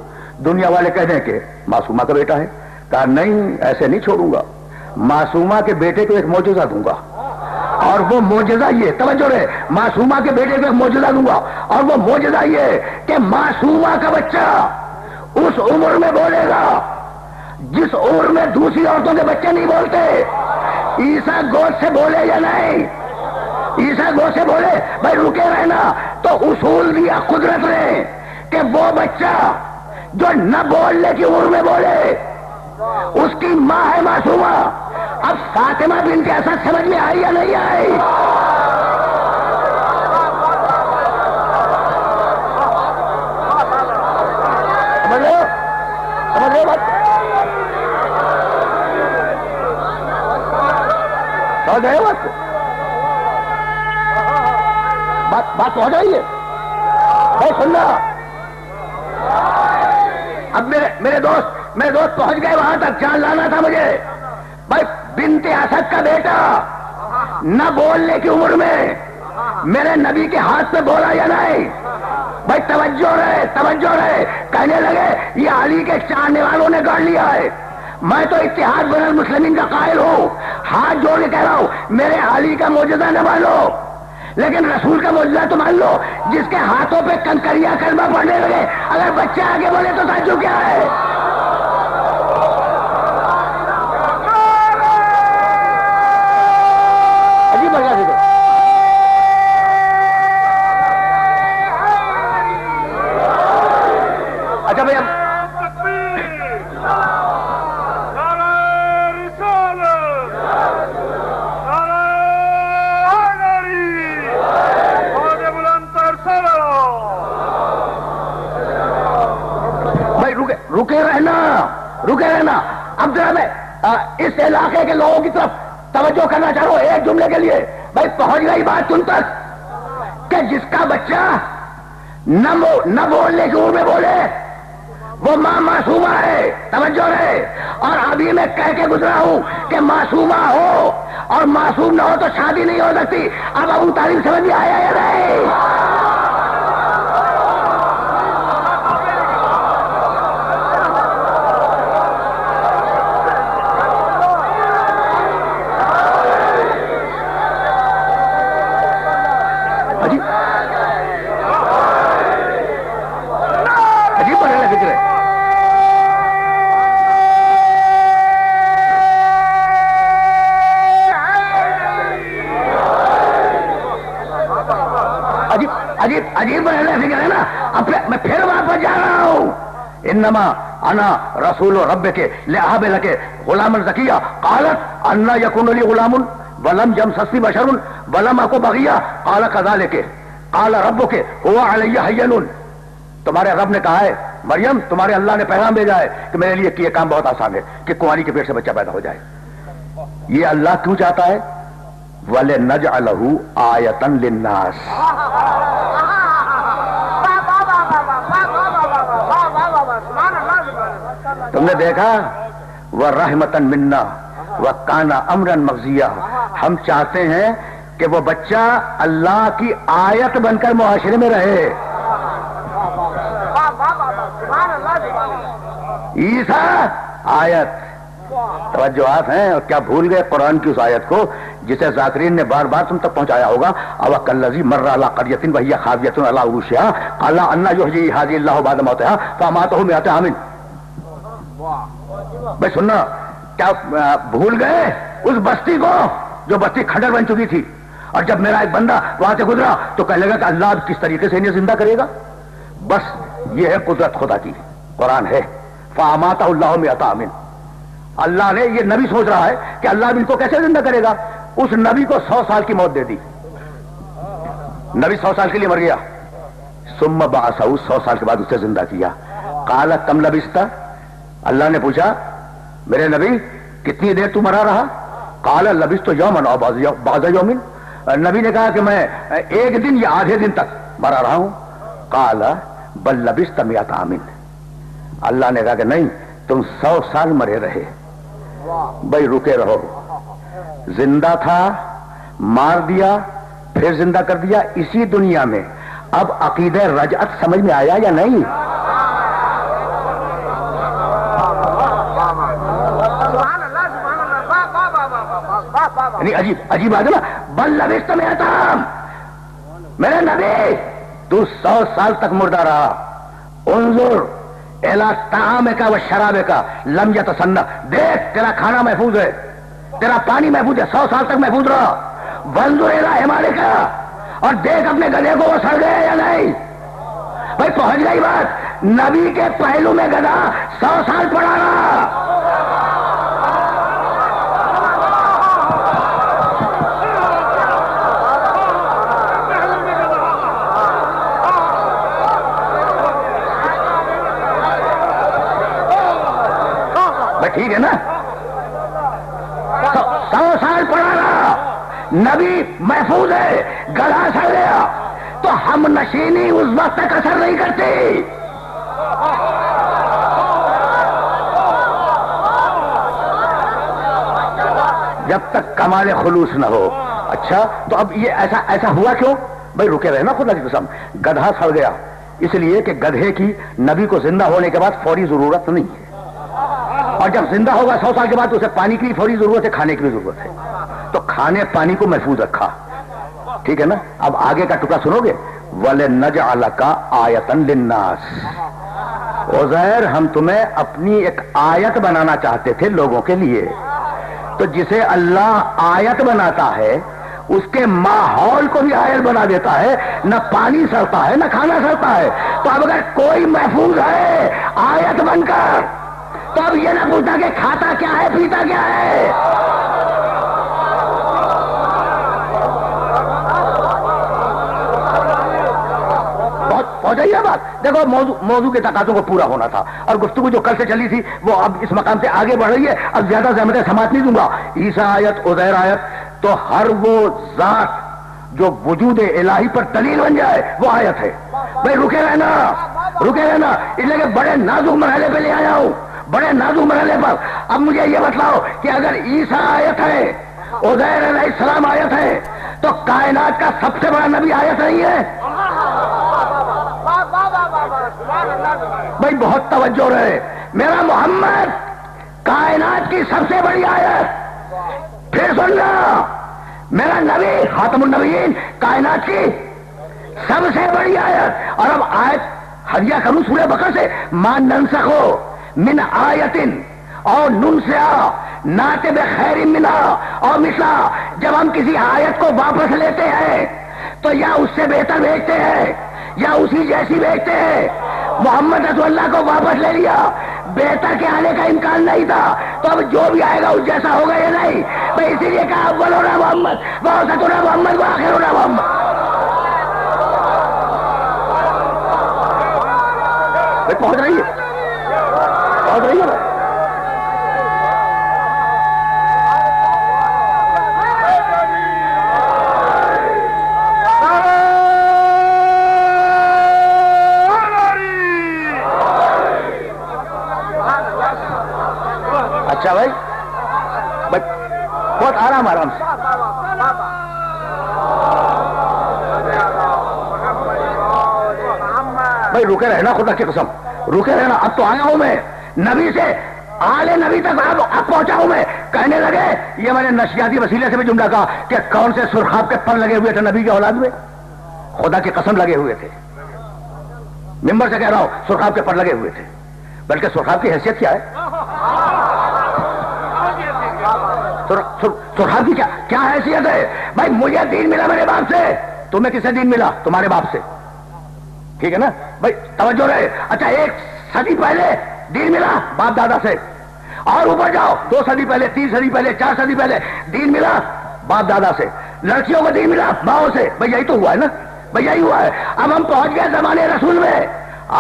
دنیا والے کہہ دیں کہ معصومہ کا بیٹا ہے. کہا نہیں, ایسے نہیں چھوڑوں گا. معصومہ کے بیٹے کو ایک معجزہ دوں گا, اور وہ معجزہ یہ, توجہ رہے, معصومہ کے بیٹے کو ایک معجزہ دوں گا, اور وہ معجزہ یہ کہ معصومہ کا بچہ اس عمر میں بولے گا جس عمر میں دوسری عورتوں کے بچے نہیں بولتے. عیسیٰ گود سے بولے یا نہیں؟ عیسیٰ گود سے بولے. بھائی رکے رہنا. تو اصول دیا قدرت نے کہ وہ بچہ جو نہ بولنے کی عمر میں بولے اس کی ماں ہے معصومہ. اب فاطمہ بنت اسد سمجھ میں آئی یا نہیں آئی؟ سمجھ رہے بات کو بات ہو جائیے بھائی, سننا. اب میرے دوست پہنچ گئے وہاں تک جان لانا تھا مجھے. بھائی بنت اسد کا بیٹا نہ بولنے کی عمر میں میرے نبی کے ہاتھ پہ بولا یا نہیں؟ بھائی توجہ رہے. کہنے لگے یہ علی کے چاہنے والوں نے گاڑ لیا ہے. میں تو اتحاد بین المسلمین کا قائل ہوں, ہاتھ جوڑ کے کہہ رہا ہوں, میرے علی کا معجزہ نہ مان لو لیکن رسول کا معجزہ تو مان لو, جس کے ہاتھوں پہ کنکریاں کلمہ پڑھنے لگے. اگر بچہ آگے بولے تو تعجب کیا ہے؟ عجیب بڑھیا سی. اچھا بھائی, اب رکے رہنا. اب ذرا میں اس علاقے کے لوگوں کی طرف توجہ کرنا چاہ رہا ہوں ایک جملے کے لیے. بھائی پہنچ گئی بات تم تک کہ جس کا بچہ نہ بولنے کی عمر میں بولے وہ ماں معصومہ ہے. توجہ رہے. اور ابھی میں کہہ کے گزرا ہوں کہ معصومہ ہو اور معصوم نہ ہو تو شادی نہیں ہو سکتی. اب ابو طالب سمجھ میں آیا یا نہیں؟ عجیب فکر ہے نا. اب میں پھر واپس جا رہا ہوں. انما انا رسول رب کے لہاب لکے غلام زکیہ قالت انا یکون لی غلام ولم یمسسنی بشر ولم اکو بغیہ قال کذالک. قال ربک هو علی هین، تمہارے رب نے کہا ہے مریم تمہارے اللہ نے پیغام بھیجا ہے کہ میرے لیے یہ کام بہت آسان ہے کہ کنواری کے پیٹ سے بچہ پیدا ہو جائے. یہ اللہ کیوں چاہتا ہے؟ وَلِنَجْعَلَهُ آیَةً لِلنَّاسِ. تم نے دیکھا وَرَحْمَةً مِنَّا وَكَانَ أَمْرًا مَقْضِيًّا، ہم چاہتے ہیں کہ وہ بچہ اللہ کی آیت بن کر معاشرے میں رہے. عیسیٰ آیت، توجہات ہیں. اور کیا بھول گئے قرآن کی اس آیت کو جسے ذاکرین نے بار بار تم تک پہنچایا ہوگا؟ او کالذی مر علی قریۃ وہی خاویۃ علی عروشہا قال انا یحیی ہذہ اللہ بعد موتہا فاماتہ مئۃ عام. بھائی سننا، کیا بھول گئے اس بستی کو جو بستی کھنڈر بن چکی تھی؟ اور جب میرا ایک بندہ وہاں سے گزرا تو کہنے لگا کہ اللہ کس طریقے سے انہیں زندہ کرے گا. بس یہ ہے قدرت خدا کی. قرآن ہے فاماتہ اللہ مئۃ عام. اللہ نے، یہ نبی سوچ رہا ہے کہ اللہ ان کو کیسے زندہ کرے گا. اس نبی کو 100 سال کی موت دے دی. نبی 100 سال کے لیے مر گیا. ثم بعثہ، 100 سال کے بعد اسے زندہ کیا. قال کم لبثت، اللہ نے پوچھا میرے نبی کتنی دیر تو مرا رہا؟ قال لبثت یوما او بعض یوم، نبی نے کہا کہ میں ایک دن یا آدھے دن تک مرا رہا ہوں. قال بل لبثت مئۃ عام، اللہ نے کہا کہ نہیں تم 100 سال مرے رہے. بھائی رکے رہو. زندہ تھا، مار دیا، پھر زندہ کر دیا اسی دنیا میں. اب عقیدہ رجعت سمجھ میں آیا یا نہیں؟ یعنی عجیب بات ہے نا. بل لبثت مئۃ عام، میرے نبی تو 100 سال تک مردہ رہا. انظر الی طعامک و شرابک لم یتسنہ، دیکھ تیرا کھانا محفوظ ہے، تیرا پانی محفوظ ہے، 100 سال تک محفوظ رہا. وانظر الی حمارک، اور دیکھ اپنے گدھے کو وہ سڑ گئے یا نہیں. بھائی پہنچ گئی بات. نبی کے پہلو میں گدھا 100 سال پڑا رہا. ٹھیک ہے نا، 100 سال پڑا رہا. نبی محفوظ ہے، گلا سڑ گیا تو ہم نشینی اس وقت تک اثر نہیں کرتی. جب تک کمال خلوص نہ ہو. اچھا تو اب یہ ایسا ہوا کیوں؟ بھائی رکے رہے نا خدا کی قسم. گدھا سڑ گیا اس لیے کہ گدھے کی نبی کو زندہ ہونے کے بعد فوری ضرورت نہیں ہے، اور جب زندہ ہوگا 100 سال کے بعد اسے پانی کی بھی فوری ضرورت ہے، کھانے کی بھی ضرورت ہے. تو کھانے پانی کو محفوظ رکھا. ٹھیک ہے نا. اب آگے کا ٹکڑا سنو گے. وَلِنَجْعَلَكَ آیَةً لِلنَّاسِ، عزیر ہم تمہیں اپنی ایک آیت بنانا چاہتے تھے لوگوں کے لیے. تو جسے اللہ آیت بناتا ہے اس کے ماحول کو بھی آیت بنا دیتا ہے. نہ پانی سڑتا ہے نہ کھانا سڑتا ہے. تو اب اگر کوئی محفوظ ہے آیت بن کر تو اب یہ نہ پوچھتا کہ کھاتا کیا ہے پیتا کیا ہے. پہنچ گئی بات. دیکھو موضوع کے تقاضوں کو پورا ہونا تھا اور گفتگو جو کل سے چلی تھی وہ اب اس مقام سے آگے بڑھ رہی ہے. اب زیادہ زحمتیں سماعت نہیں دوں گا. عیسیٰ آیت، عزیر آیت، تو ہر وہ ذات جو وجود الہی پر دلیل بن جائے وہ آیت ہے. بھائی رکے رہنا اس لیے کہ بڑے نازک مرحلے پہ لے آیا ہوں. بڑے نازک مرحلے پر. اب مجھے یہ بتلاؤ کہ اگر عیسیٰ آیت ہے، عزیر علیہ السلام آیت ہے، تو کائنات کا سب سے بڑا نبی آیت نہیں ہے؟ بھائی بہت توجہ رہے. میرا محمد کائنات کی سب سے بڑی آیت. پھر سننا، میرا نبی خاتم النبیین کائنات کی سب سے بڑی آیت. اور اب آیت ہدیہ کروں سورہ بقرہ سے. ما ننسخ من آیت اور ننسیہا ناتے بخیر منہا اور مثلا. جب ہم کسی آیت کو واپس لیتے ہیں تو یا اس سے بہتر بھیجتے ہیں یا اسی جیسی بھیجتے ہیں. محمد رسول اللہ کو واپس لے لیا، بہتر کے آنے کا امکان نہیں تھا. تو اب جو بھی آئے گا اس جیسا ہوگا یا نہیں؟ میں اسی لیے کہا اولنا محمد وآخرنا محمد وآخرنا محمد. پہنچ رہی ہے، پہنچ رہی ہے. اچھا بھائی بہت آرام آرام سے. بھائی رکے رہنا، خدا کی قسم رکے رہنا. اب تو آیا ہوں میں نبی سے آلے نبی تک اب پہنچا ہوں میں. کہنے لگے یہ میں نے نشیاتی وسیلے سے بھی جملہ کہا کہ کون سے سرخاب کے پر لگے ہوئے تھے نبی کے اولاد میں. خدا کی قسم لگے ہوئے تھے. ممبر سے کہہ رہا ہوں سرخاب کے پر لگے ہوئے تھے. بلکہ سرخاب کی حیثیت کیا ہے؟ سرخاب کی کیا حیثیت ہے؟ بھائی مجھے دین ملا میرے باپ سے. تمہیں کسے دین ملا؟ تمہارے باپ سے. ٹھیک ہے نا بھائی، توجہ رہے. اچھا 1 صدی پہلے دین ملا باپ دادا سے، اور اوپر جاؤ 2 صدی پہلے، 3 صدی پہلے، 4 صدی پہلے دین ملا باپ دادا سے. لڑکیوں کو دین ملا ماؤں سے. بھائی یہی تو ہوا ہے نا، بھائی یہی ہوا ہے. اب ہم پہنچ گئے زمانے رسول میں.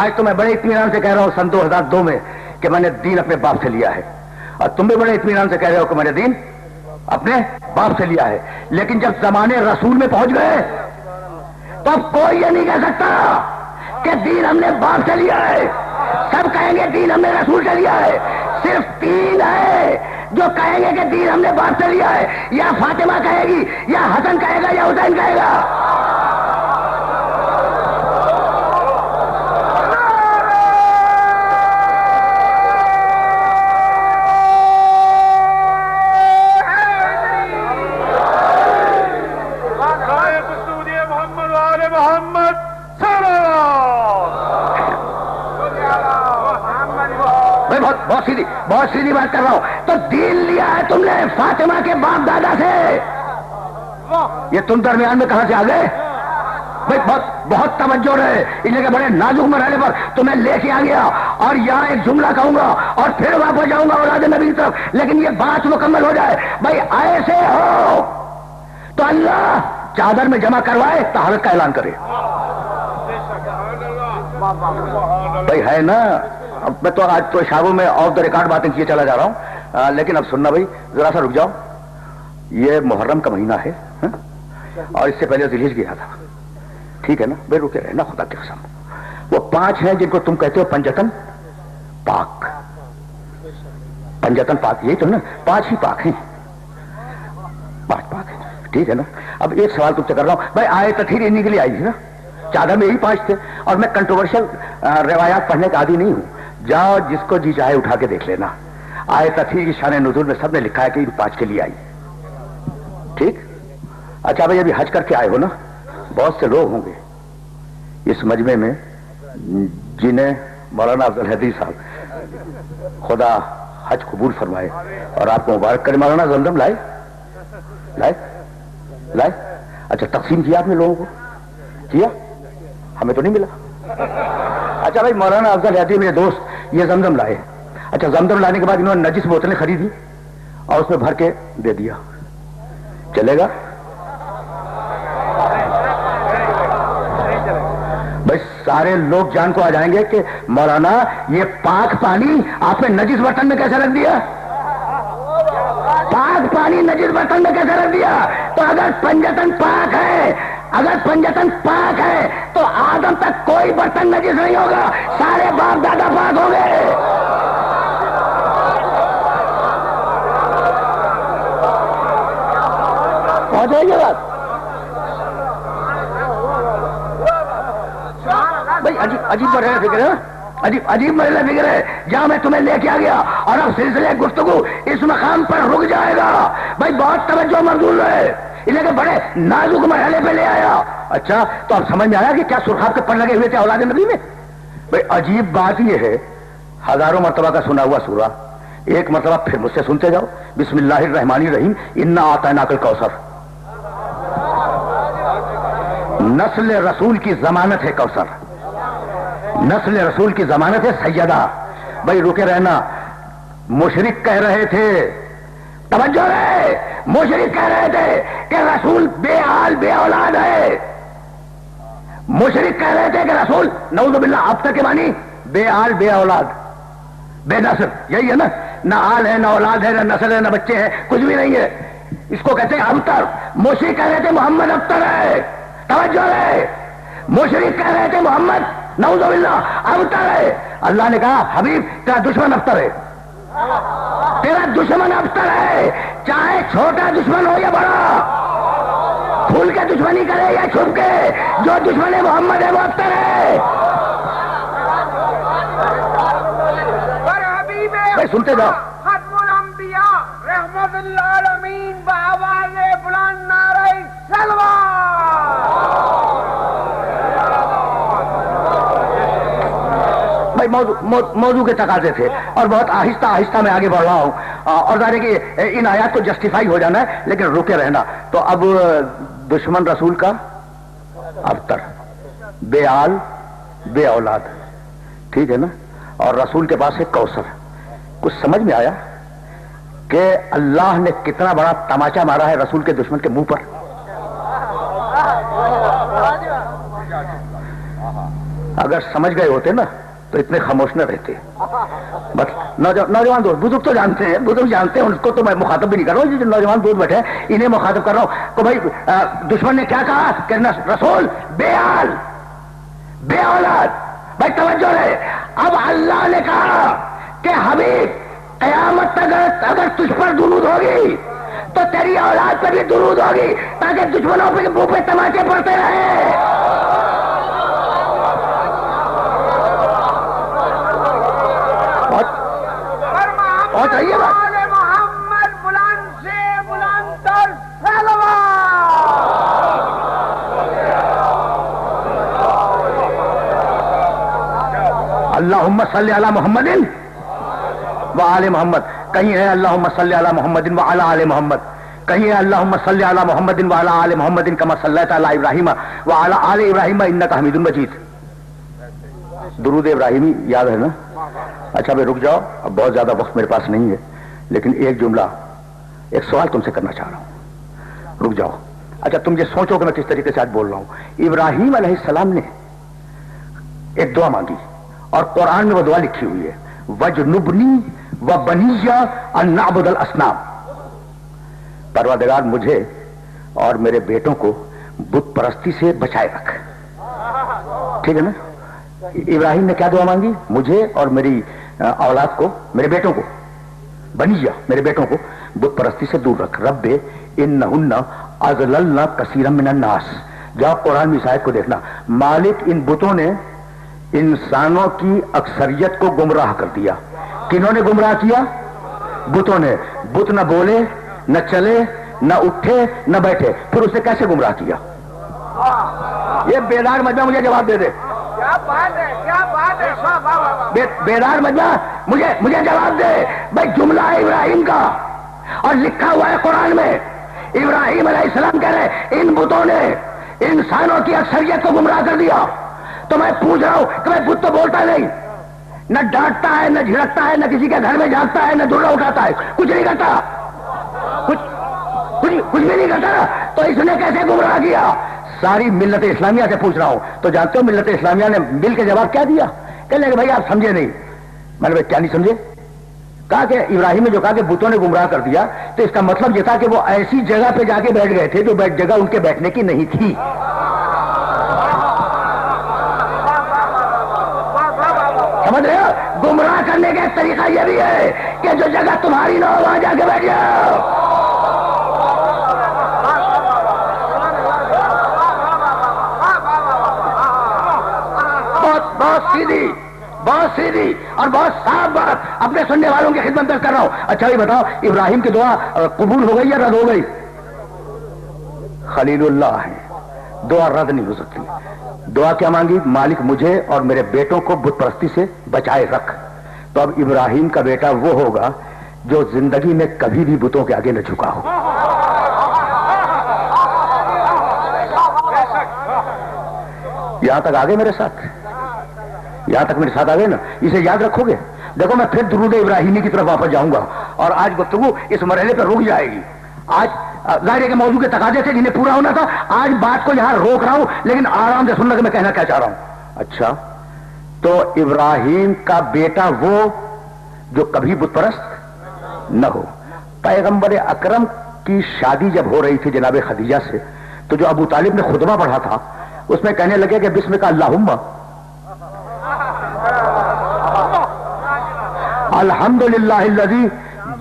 آج تو میں بڑے اطمینان سے کہہ رہا ہوں سن 2002 میں کہ میں نے دین اپنے باپ سے لیا ہے، اور تم بھی بڑے اطمینان سے کہہ رہے ہو کہ میں نے دین اپنے باپ سے لیا ہے. لیکن جب زمانے رسول میں پہنچ گئے تو اب کوئی یہ نہیں کہہ سکتا کہ دین ہم نے باپ سے لیا ہے. سب کہیں گے دین ہم نے رسول سے لیا ہے. صرف 3 ہے جو کہیں گے کہ دین ہم نے باپ سے لیا ہے. یا فاطمہ کہے گی، یا حسن کہے گا، یا حسین کہے گا. بہت سیدھی بات کر رہا ہوں. تو دین لیا ہے تم نے فاطمہ کے باپ دادا سے. یہ تم درمیان میں کہاں سے آ گئے؟ بھائی بہت توجہ رہے. اس لیے کہ بڑے نازک مرحلے پر تمہیں لے کے آ گیا، اور یہاں ایک جملہ کہوں گا اور پھر واپس جاؤں گا اولاد نبی کی طرف. لیکن یہ بات مکمل ہو جائے. بھائی ایسے ہو تو اللہ چادر میں جمع کروائے طہارت کا اعلان کرے. بھائی ہے نا. اب میں تو آج تو شابوں میں آف دا ریکارڈ باتیں کیے چلا جا رہا ہوں، لیکن اب سننا بھائی ذرا سا رک جاؤ. یہ محرم کا مہینہ ہے اور اس سے پہلے ذیلحج گیا تھا. ٹھیک ہے نا بھائی، رکے رہنا خدا کی قسم. وہ 5 ہیں جن کو تم کہتے ہو پنجتن پاک. پنجتن پاک یہی تو نا، 5 ہی پاک ہیں، 5 پاک ہیں. ٹھیک ہے نا. اب ایک سوال تم سے کر رہا ہوں. بھائی آئے تطہیر انہی کے لیے آئی تھی نا، چادر میں یہی 5 تھے. اور میں کنٹروورشل روایات پڑھنے کا عادی نہیں ہوں. جاؤ جس کو جی چاہے اٹھا کے دیکھ لینا. آئے تطہیر کی شان نزول میں سب نے لکھا ہے کہ ان 5 کے لیے آئی. ٹھیک. اچھا بھائی ابھی حج کر کے آئے ہو نا، بہت سے لوگ ہوں گے اس مجمع میں جنہیں مولانا افضل حدیث صاحب خدا حج قبول فرمائے اور آپ کو مبارک کرے. مولانا زمزم لائے لائے لائے. اچھا تقسیم کیا آپ نے لوگوں کو؟ کیا؟ ہمیں تو نہیں ملا. اچھا بھائی مولانا افضل حدیث میرے دوست یہ زمزم لائے. اچھا زمزم لانے کے بعد انہوں نے نجس بوتلیں خریدی اور اس میں بھر کے دے دیا. چلے گا؟ بھائی سارے لوگ جان کو آ جائیں گے کہ مولانا یہ پاک پانی آپ نے نجس برتن میں کیسے رکھ دیا؟ پاک پانی نجس برتن میں کیسے رکھ دیا؟ تو اگر پنجتن پاک ہے، اگر پنجتن پاک ہے تو آدم تک کوئی برتن نجس نہیں ہوگا، سارے باپ دادا پاک ہوں گے. پہنچ رہی ہے بات؟ بھائی عجیب مرحلہ فکر ہے، عجیب مرحلہ فکر ہے جہاں میں تمہیں لے کے آ گیا اور اب سلسلے گفتگو اس مقام پر رک جائے گا. بھائی بہت توجہ مرزول ہے، انہیں کہ بڑے نازک مرحلے پہ لے آیا. اچھا تو اب سمجھ میں آیا کہ کیا سرخاب کے پر لگے ہوئے تھے اولاد نبی میں. بھائی عجیب بات یہ ہے، ہزاروں مرتبہ کا سنا ہوا سورہ ایک مرتبہ پھر مجھ سے سنتے جاؤ. بسم اللہ الرحمن الرحیم. انا اعطیناک الکوثر. نسل رسول کی ضمانت ہے کوثر، نسل رسول کی ضمانت ہے سیدہ. بھائی رکے رہنا. مشرک کہہ رہے تھے، توجہ رہے، مشرک کہہ رہے تھے کہ رسول بے حال بے اولاد ہے. مشرک کہہ رہے تھے کہ رسول نعوذ باللہ اب تک کے معنی بے آل بے اولاد بے نسل، یہی ہے نا، نہ آل ہے نہ اولاد ہے نہ نسل ہے نہ بچے ہیں، کچھ بھی نہیں ہے، اس کو کہتے ہیں ابتر۔ مشرک کہہ رہے تھے محمد ابتر ہے، توجہ ہے، مشرک کہہ رہے تھے محمد نعوذ باللہ ابتر ہے۔ اللہ نے کہا حبیب تیرا دشمن ابتر ہے، تیرا دشمن ابتر ہے، چاہے چھوٹا دشمن ہو یا بڑا، کھل کے دشمنی کرے یا چھپ کے، جو دشمن محمد ہے وہ ابتر ہے۔ سنتے جاؤ۔ ختم الانبیاء رحمت للعالمین بآواز بلند نعرہ سلوات۔ بھائی موضوع کے تقاضے تھے اور بہت آہستہ آہستہ میں آگے بڑھ رہا ہوں، اور ظاہر ہے کہ ان آیات کو جسٹیفائی ہو جانا ہے لیکن رکے رہنا۔ تو اب دشمن رسول کا ابتر، بے آل بے اولاد، ٹھیک ہے نا، اور رسول کے پاس ہے کوثر۔ کچھ سمجھ میں آیا کہ اللہ نے کتنا بڑا تماچا مارا ہے رسول کے دشمن کے منہ پر؟ اگر سمجھ گئے ہوتے نا تو اتنے خاموش نہ رہتے۔ بس نوجوان دوست، بزرگ تو جانتے ہیں، بزرگ جانتے ہیں، ان کو تو میں مخاطب بھی نہیں کر رہا ہوں، جو نوجوان دوست بیٹھے ہیں انہیں مخاطب کر رہا ہوں کہ بھائی دشمن نے کیا کہا کہ رسول بے آل بے اولاد۔ بھائی توجہ ہے، اب اللہ نے کہا کہ حبیب قیامت تک اگر تجھ پر درود ہوگی تو تیری اولاد پر بھی درود ہوگی، تاکہ دشمنوں کے منہ پہ تماچے پڑتے رہے۔ بہت صحیح ہے بات۔ محمد بلند سے بلند تر سلوات۔ اللہم صلی علی محمد وآل محمد، کہیں ہے اللہم صلی علی محمد وعلی آل محمد، کہیں ہے اللہم صلی علی محمد وعلی آل محمد کما صلیت علی ابراہیم وعلی آل ابراہیم انک حمید مجید۔ درود ابراہیمی یاد ہے نا؟ اچھا بھائی رک جاؤ، اب بہت زیادہ وقت میرے پاس نہیں ہے، لیکن ایک جملہ، ایک سوال تم سے کرنا چاہ رہا ہوں، رک جاؤ۔ اچھا تم یہ سوچو کہ میں کس طریقے سے آج بول رہا ہوں۔ ابراہیم علیہ السلام نے ایک دعا مانگی اور قرآن میں وہ دعا لکھی ہوئی ہے، وَجْنُبْنِي وَبَنِيَّ أَن نَعْبُدَ الْأَصْنَامَ، پروردگار مجھے اور میرے بیٹوں کو بت پرستی سے بچائے رکھ۔ ٹھیک ہے نا؟ ابراہیم نے کیا دعا مانگی؟ مجھے اور میری اولاد کو، میرے بیٹوں کو، بنیہ میرے بیٹوں کو بت پرستی سے دور رکھ۔ رب انہن اضللن کثیرا من الناس۔ جاؤ قرآن میں اس آیت کو دیکھنا، مالک ان بتوں نے انسانوں کی اکثریت کو گمراہ کر دیا۔ کنہوں نے گمراہ کیا؟ بتوں نے۔ بت نہ بولے نہ چلے نہ اٹھے نہ بیٹھے، پھر اسے کیسے گمراہ کیا؟ یہ بیدار مجمع مجھے جواب دے دے، کیا بات ہے، کیا بات ہے، بیدار مجمع مجھے جواب دے۔ بھائی جملہ ہے ابراہیم کا اور لکھا ہوا ہے قرآن میں، ابراہیم علیہ السلام کہہ رہے ان بتوں نے انسانوں کی اکثریت کو گمراہ کر دیا۔ تو میں پوچھ رہا ہوں کہ بھائی بت تو بولتا نہیں، نہ ڈانٹتا ہے نہ جھڑکتا ہے نہ کسی کے گھر میں جاگتا ہے نہ درا اٹھاتا ہے، کچھ نہیں کرتا، کچھ بھی نہیں کرتا، تو اس نے کیسے گمراہ کیا؟ ساری ملت اسلامیہ سے پوچھ رہا ہوں۔ تو جانتے ہو ملت اسلامیہ نے مل کے جواب کیا دیا؟ کہنے کہ بھائی آپ سمجھے نہیں۔ میں نے بھائی کیا نہیں سمجھے؟ کہا کہ ابراہیم نے جو کہا کہ بتوں نے گمراہ کر دیا، تو اس کا مطلب یہ تھا کہ وہ ایسی جگہ پہ جا کے بیٹھ گئے تھے جو جگہ ان کے بیٹھنے کی نہیں تھی۔ سمجھ رہے ہو؟ گمراہ کرنے کا ایک طریقہ یہ بھی ہے کہ جو جگہ تمہاری نہ ہو وہاں جا کے بیٹھ جاؤ۔ بہت سیدھی اور بہت صاف بات اپنے سننے والوں کی خدمت میں کر رہا ہوں۔ اچھا یہ بتاؤ ابراہیم کی دعا قبول ہو گئی یا رد ہو گئی؟ خلیل اللہ ہے، دعا رد نہیں ہو سکتی۔ دعا کیا مانگی؟ مالک مجھے اور میرے بیٹوں کو بت پرستی سے بچائے رکھ۔ تو اب ابراہیم کا بیٹا وہ ہوگا جو زندگی میں کبھی بھی بتوں کے آگے نہ جھکا ہو۔ یہاں تک آگے میرے ساتھ، یہاں تک میرے ساتھ آ گئے نا؟ اسے یاد رکھو گے؟ دیکھو میں پھر درود ابراہیمی کی طرف واپس جاؤں گا اور آج گفتگو اس مرحلے پہ رک جائے گی۔ آج ظاہر ہے کہ موضوع کے تقاضے تھے جنہیں پورا ہونا تھا، آج بات کو یہاں روک رہا ہوں لیکن آرام سے سننا کہ میں کہنا کیا چاہ رہا ہوں۔ اچھا تو ابراہیم کا بیٹا وہ جو کبھی بت پرست نہ ہو. پیغمبر اکرم کی شادی جب ہو رہی تھی جناب خدیجہ سے، تو جو ابو طالب نے خطبہ پڑھا تھا اس میں کہنے لگے کہ بسم کا اللہم الحمدللہ الذی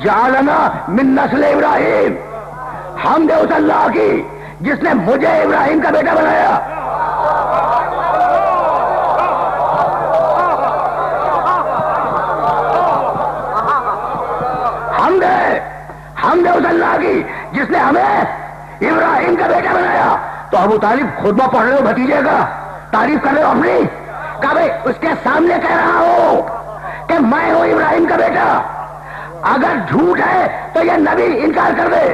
جعلنا من نسل ابراہیم. حمد اس اللہ کی جس نے مجھے ابراہیم کا بیٹا بنایا. حمد اس اللہ کی جس نے ہمیں ابراہیم کا بیٹا بنایا. تو ابو طالب خطبہ پڑھ رہے ہو بھتیجے کا، تعریف کر رہے ہو اپنی، کہ بھائی اس کے سامنے کہہ رہا ہوں کہ میں ہوں ابراہیم کا بیٹا. اگر جھوٹ ہے تو یہ نبی انکار کر دے،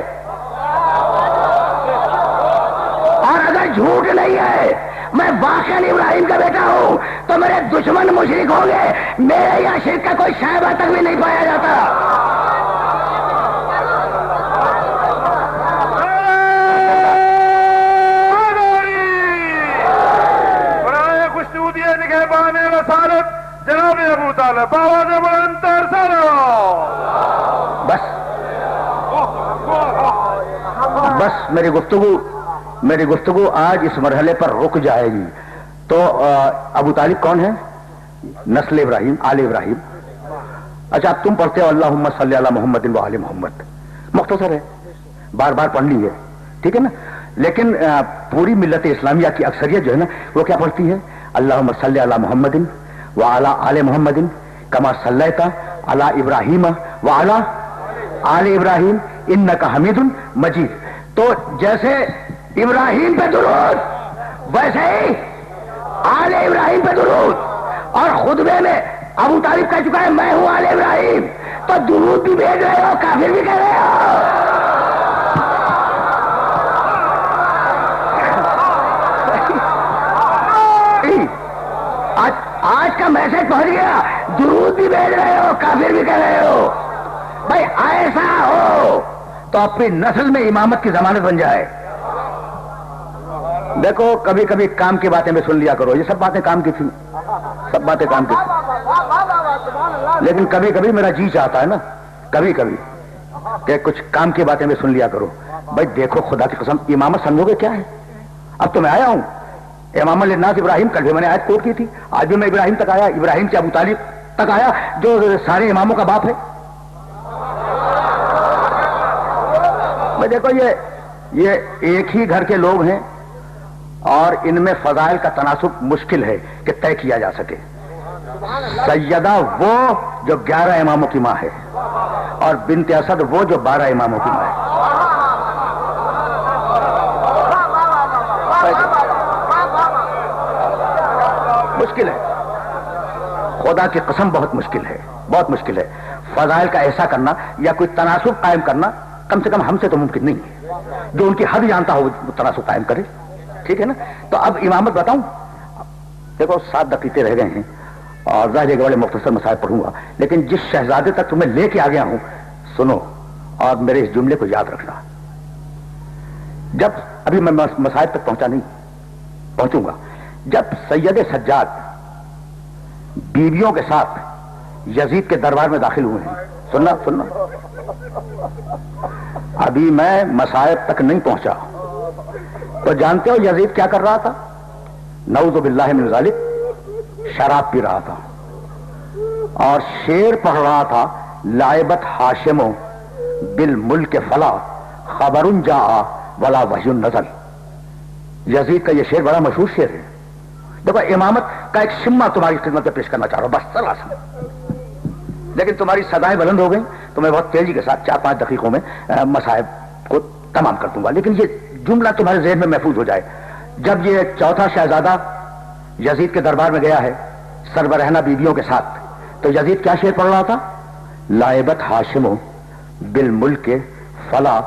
اور اگر جھوٹ نہیں ہے میں واقعی ابراہیم کا بیٹا ہوں تو میرے دشمن مشرک ہوں گے. میرے یہاں شرک کا کوئی شائبہ تک بھی نہیں پایا جاتا. جناب ابو طالب آواز بلندتر بس میری گفتگو آج اس مرحلے پر رک جائے گی. تو ابو طالب کون ہے؟ نسل ابراہیم، آل ابراہیم. اچھا تم پڑھتے ہو اللہم صلی علی محمد و آل محمد، مختصر ہے، بار بار پڑھ لی ہے، ٹھیک ہے نا. لیکن پوری ملت اسلامیہ کی اکثریت جو ہے نا وہ کیا پڑھتی ہے؟ اللہم صلی علی محمد وعلی آل محمد کما صلیت علی ابراہیم وعلی آل ابراہیم انک حمید مجید. تو جیسے ابراہیم پہ درود ویسے ہی آل ابراہیم پہ درود. اور خطبے میں ابو طالب کہہ چکا ہے میں ہوں آل ابراہیم، تو درود بھی بھیج رہے ہو، کافر بھی کہہ رہے ہو. آج کا میسج پہنچ گیا، درود بھی بھیج رہے ہو، کافر بھی کہہ رہے ہو. بھائی ایسا ہو تو اپنی نسل میں امامت کی ضمانت بن جائے. دیکھو کبھی کبھی کام کی باتیں میں سن لیا کرو، یہ سب باتیں کام کی تھی، سب باتیں کام کی تھی. لیکن کبھی کبھی میرا جی چاہتا ہے نا کبھی کبھی کہ کچھ کام کی باتیں میں سن لیا کرو. بھائی دیکھو خدا کی قسم امامت سمجھو گے کیا ہے؟ اب تو میں آیا ہوں امام للناس ابراہیم، کل بھی میں نے آیت کوٹ کی تھی، آج بھی میں ابراہیم تک آیا، ابراہیم سے ابو طالب تک آیا جو سارے اماموں کا باپ ہے. میں دیکھو یہ ایک ہی گھر کے لوگ ہیں اور ان میں فضائل کا تناسب مشکل ہے کہ طے کیا جا سکے. سیدہ وہ جو 11 اماموں کی ماں ہے اور بنت اسد وہ جو 12 اماموں کی ماں ہے. مشکل ہے، خدا کی قسم بہت مشکل ہے، بہت مشکل ہے. فضائل کا ایسا کرنا یا کوئی تناسب قائم کرنا کم سے کم ہم سے تو ممکن نہیں ہے. جو ان کی حد جانتا ہو وہ تناسب قائم کرے، ٹھیک ہے نا. تو اب امامت بتاؤں. دیکھو 7 دقیقے رہ گئے ہیں اور ظاہر ہے بڑے مختصر مسائل پڑھوں گا، لیکن جس شہزادے تک تمہیں لے کے آ گیا ہوں سنو اور میرے اس جملے کو یاد رکھنا. جب ابھی میں مسائل تک پہنچوں گا. جب سید سجاد بیویوں کے ساتھ یزید کے دربار میں داخل ہوئے ہیں، سننا ابھی میں مسائل تک نہیں پہنچا. تو جانتے ہو یزید کیا کر رہا تھا؟ نعوذ باللہ من ذالک، شراب پی رہا تھا اور شعر پڑھ رہا تھا. لائبت ہاشم بالملک فلا خبر جاء ولا وحی نزل. یزید کا یہ شعر بڑا مشہور شعر ہے. دیکھو امامت کا ایک شمع تمہاری خدمت میں پیش کرنا چاہ رہا ہوں، بس چلا سا. لیکن تمہاری صدائیں بلند ہو گئی تو میں بہت تیزی کے ساتھ 4-5 دقیقوں میں مسائل کو تمام کر دوں گا. لیکن یہ جملہ تمہارے ذہن میں محفوظ ہو جائے. جب یہ چوتھا شہزادہ یزید کے دربار میں گیا ہے سربرہنہ بیویوں کے ساتھ، تو یزید کیا شعر پڑھ رہا تھا؟ لائبت ہاشم بالملک فلا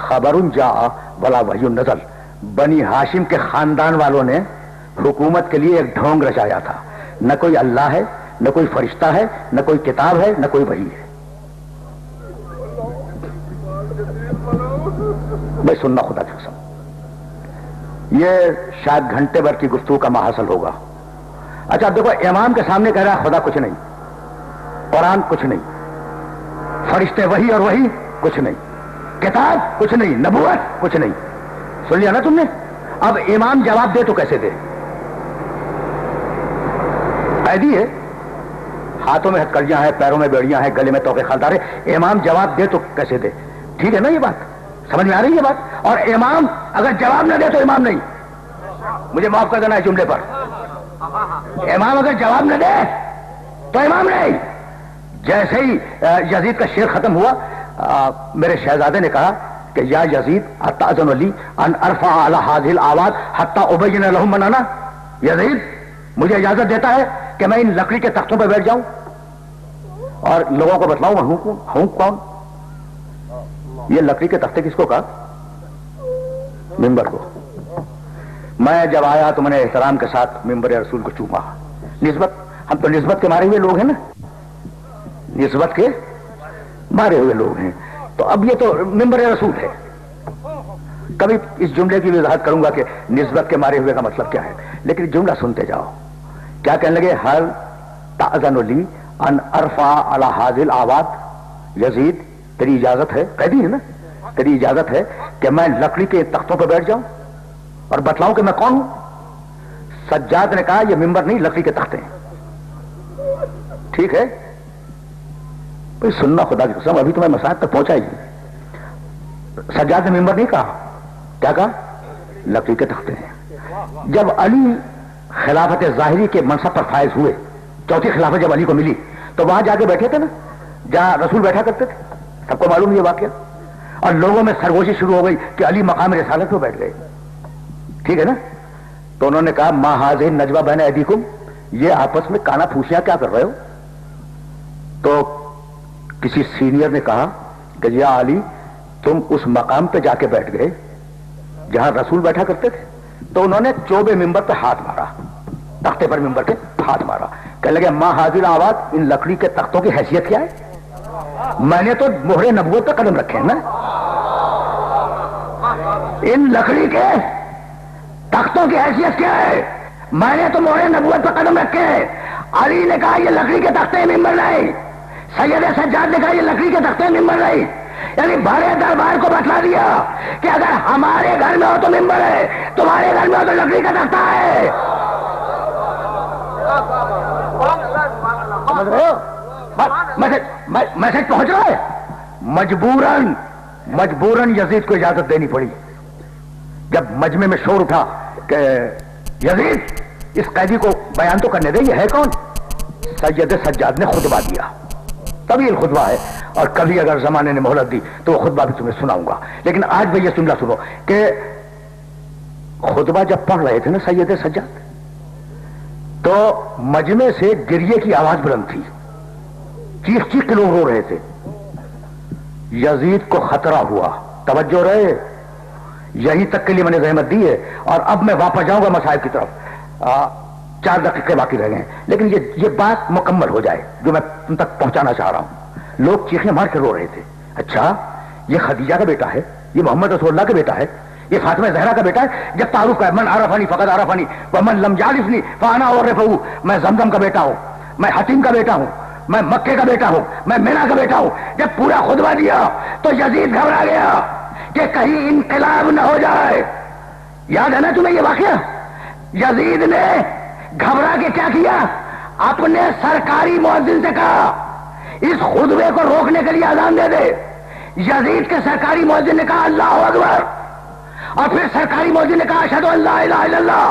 خبر جاء ولا وحی نزل. بنی ہاشم کے خاندان والوں نے حکومت کے لیے ایک ڈھونگ رچایا تھا. نہ کوئی اللہ ہے، نہ کوئی فرشتہ ہے، نہ کوئی کتاب ہے، نہ کوئی وحی ہے. میں سننا خدا کی قسم، یہ شاید گھنٹے بھر کی گفتگو کا محاصل ہوگا. اچھا اب دیکھو، امام کے سامنے کہہ رہا ہے خدا کچھ نہیں، قرآن کچھ نہیں، فرشتے وہی اور وہی کچھ نہیں، کتاب کچھ نہیں، نبوت کچھ نہیں. سن لیا نا تم نے؟ اب امام جواب دے تو کیسے دے؟ قیدی ہے، ہاتھوں میں ہتکڑیاں ہیں، پیروں میں بیڑیاں ہیں، گلے میں توقے خالدار ہے، امام جواب دے تو کیسے دے؟ ٹھیک ہے نا یہ بات؟ سمجھ میں آ رہی ہے بات؟ اور امام اگر جواب نہ دے تو امام نہیں. مجھے معاف کر دینا ہے جملے پر. امام اگر جواب نہ دے تو امام نہیں. جیسے ہی یزید کا شعر ختم ہوا، میرے شہزادے نے کہا کہ یا یزید اتأذن لی ان ارفع علی هذه الاواد حتى ابین لهم من انا. یزید مجھے اجازت دیتا ہے کہ میں ان لکڑی کے تختوں پہ بیٹھ جاؤں اور لوگوں کو بتلاؤں میں ہوں کون. یہ لکڑی کے تختے کس کو کہا؟ ممبر کو. میں جب آیا تو میں نے احترام کے ساتھ ممبر رسول کو چوما. نسبت، ہم تو نسبت کے مارے ہوئے لوگ ہیں نا، نسبت کے مارے ہوئے لوگ ہیں. تو اب یہ تو ممبر رسول ہے. کبھی اس جملے کی وضاحت کروں گا کہ نسبت کے مارے ہوئے کا مطلب کیا ہے، لیکن جملہ سنتے جاؤ. کیا کہنے لگے؟ ہر تأذن لی ان ارفع علی هذه الاواد. یزید تیری اجازت ہے، قیدی ہے نا، تیری اجازت ہے کہ میں لکڑی کے تختوں پہ بیٹھ جاؤں اور بتلاؤں کہ میں کون ہوں؟ سجاد نے کہا یہ ممبر نہیں، لکڑی کے تختے ہیں. ٹھیک ہے بھائی، سننا خدا کی قسم، ابھی تو میں مساحت تک پہنچا ہی. سجاد نے ممبر نہیں کہا، کیا کہا؟ لکڑی کے تختے ہیں. جب علی خلافت ظاہری کے منصب پر فائز ہوئے، چوتھی خلافت جب علی کو ملی، تو وہاں جا کے بیٹھے تھے نا جہاں رسول بیٹھا کرتے تھے. سب کو معلوم یہ واقعہ. اور لوگوں میں سرگوشی شروع ہو گئی کہ علی مقام رسالت میں بیٹھ گئے. ٹھیک ہے نا؟ تو انہوں نے کہا ما هذه النجوى بین ایدیکم، یہ آپس میں کانا پھوسیاں کیا کر رہے ہو؟ تو کسی سینئر نے کہا کہ یا علی تم اس مقام پہ جا کے بیٹھ گئے جہاں رسول بیٹھا کرتے تھے. تو انہوں نے چوبے ممبر پہ ہاتھ مارا، تختے پر ممبر پہ ہاتھ مارا. کہنے لگے ما هذه الاواد، ان لکڑی کے تختوں کی حیثیت کیا ہے؟ میں نے تو مہر نبوت پہ قدم رکھے ہیں نا. ان لکڑی کے تختوں کی حیثیت کیا ہے؟ میں نے تو مہر نبوت پہ قدم رکھے ہیں. علی نے کہا یہ لکڑی کے تختے ممبر نہیں. سید سجاد نے کہا یہ لکڑی کے تختے ممبر نہیں. یعنی بڑے دربار کو بتلا دیا کہ اگر ہمارے گھر میں ہو تو ممبر ہے، تمہارے گھر میں ہو تو لکڑی کا تختہ ہے. سمجھ رہے ہو؟ میسج پہنچ رہا ہے. مجبوراً یزید کو اجازت دینی پڑی. جب مجمع میں شور اٹھا کہ یزید اس قیدی کو بیان تو کرنے دے، یہ ہے کون؟ سید سجاد نے خطبہ دیا. طویل خطبہ ہے، اور کبھی اگر زمانے نے مہلت دی تو وہ خطبہ بھی تمہیں سناؤں گا. لیکن آج بھی یہ جملہ سنو کہ خطبہ جب پڑھ رہے تھے نا سید سجاد، تو مجمع سے گریے کی آواز بلند تھی، چیخ چیخ کے لوگ رو رہے تھے. یزید کو خطرہ ہوا، توجہ رہے، یہی تک کے لیے میں نے زحمت دی ہے. اور اب میں واپس جاؤں گا مصائب کی طرف. 4 دقیقے باقی رہ گئے، لیکن یہ بات مکمل ہو جائے جو میں تم تک پہنچانا چاہ رہا ہوں. لوگ چیخیں مار کے رو رہے تھے. اچھا یہ خدیجہ کا بیٹا ہے، یہ محمد رسول اللہ کا بیٹا ہے، یہ فاطمہ زہرا کا بیٹا ہے. جب تعارف ہے من عرفنی فقد عرفنی ومن لم یعرفنی فانا اعرفہ، میں زمزم کا بیٹا ہوں، میں حتیم کا بیٹا ہوں، میں مکے کا بیٹا ہوں، میں مینا کا بیٹا ہوں. جب پورا خطبہ دیا تو یزید گھبرا گیا کہ کہیں انقلاب نہ ہو جائے. یاد ہے نا تمہیں یہ واقعہ؟ یزید نے گھبرا کے کیا کیا؟ اپنے سرکاری مؤذن سے کہا اس خطبے کو روکنے کے لیے اذان دے دے. یزید کے سرکاری مؤذن نے کہا اللہ اکبر، اور پھر سرکاری مؤذن نے کہا اشہد ان لا الہ الا اللہ،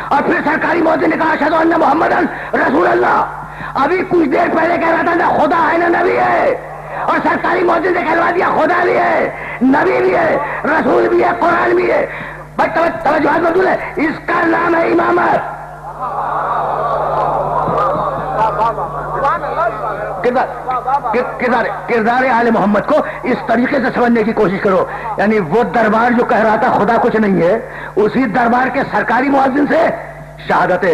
اور پھر سرکاری مؤذن نے کہا اشہد ان محمدن رسول اللہ. ابھی کچھ دیر پہلے کہہ رہا تھا نہ خدا ہے نہ نبی ہے، اور سرکاری مؤذن نے کہلوا دیا خدا بھی ہے، نبی بھی ہے، رسول بھی ہے، قرآن بھی ہے. بھائی توجہ مقبول ہے، اس کا نام ہے امامت. کردار آل محمد کو اس طریقے سے سمجھنے کی کوشش کرو. یعنی وہ دربار جو کہہ رہا تھا خدا کچھ نہیں ہے، اسی دربار کے سرکاری مؤذن سے شہادت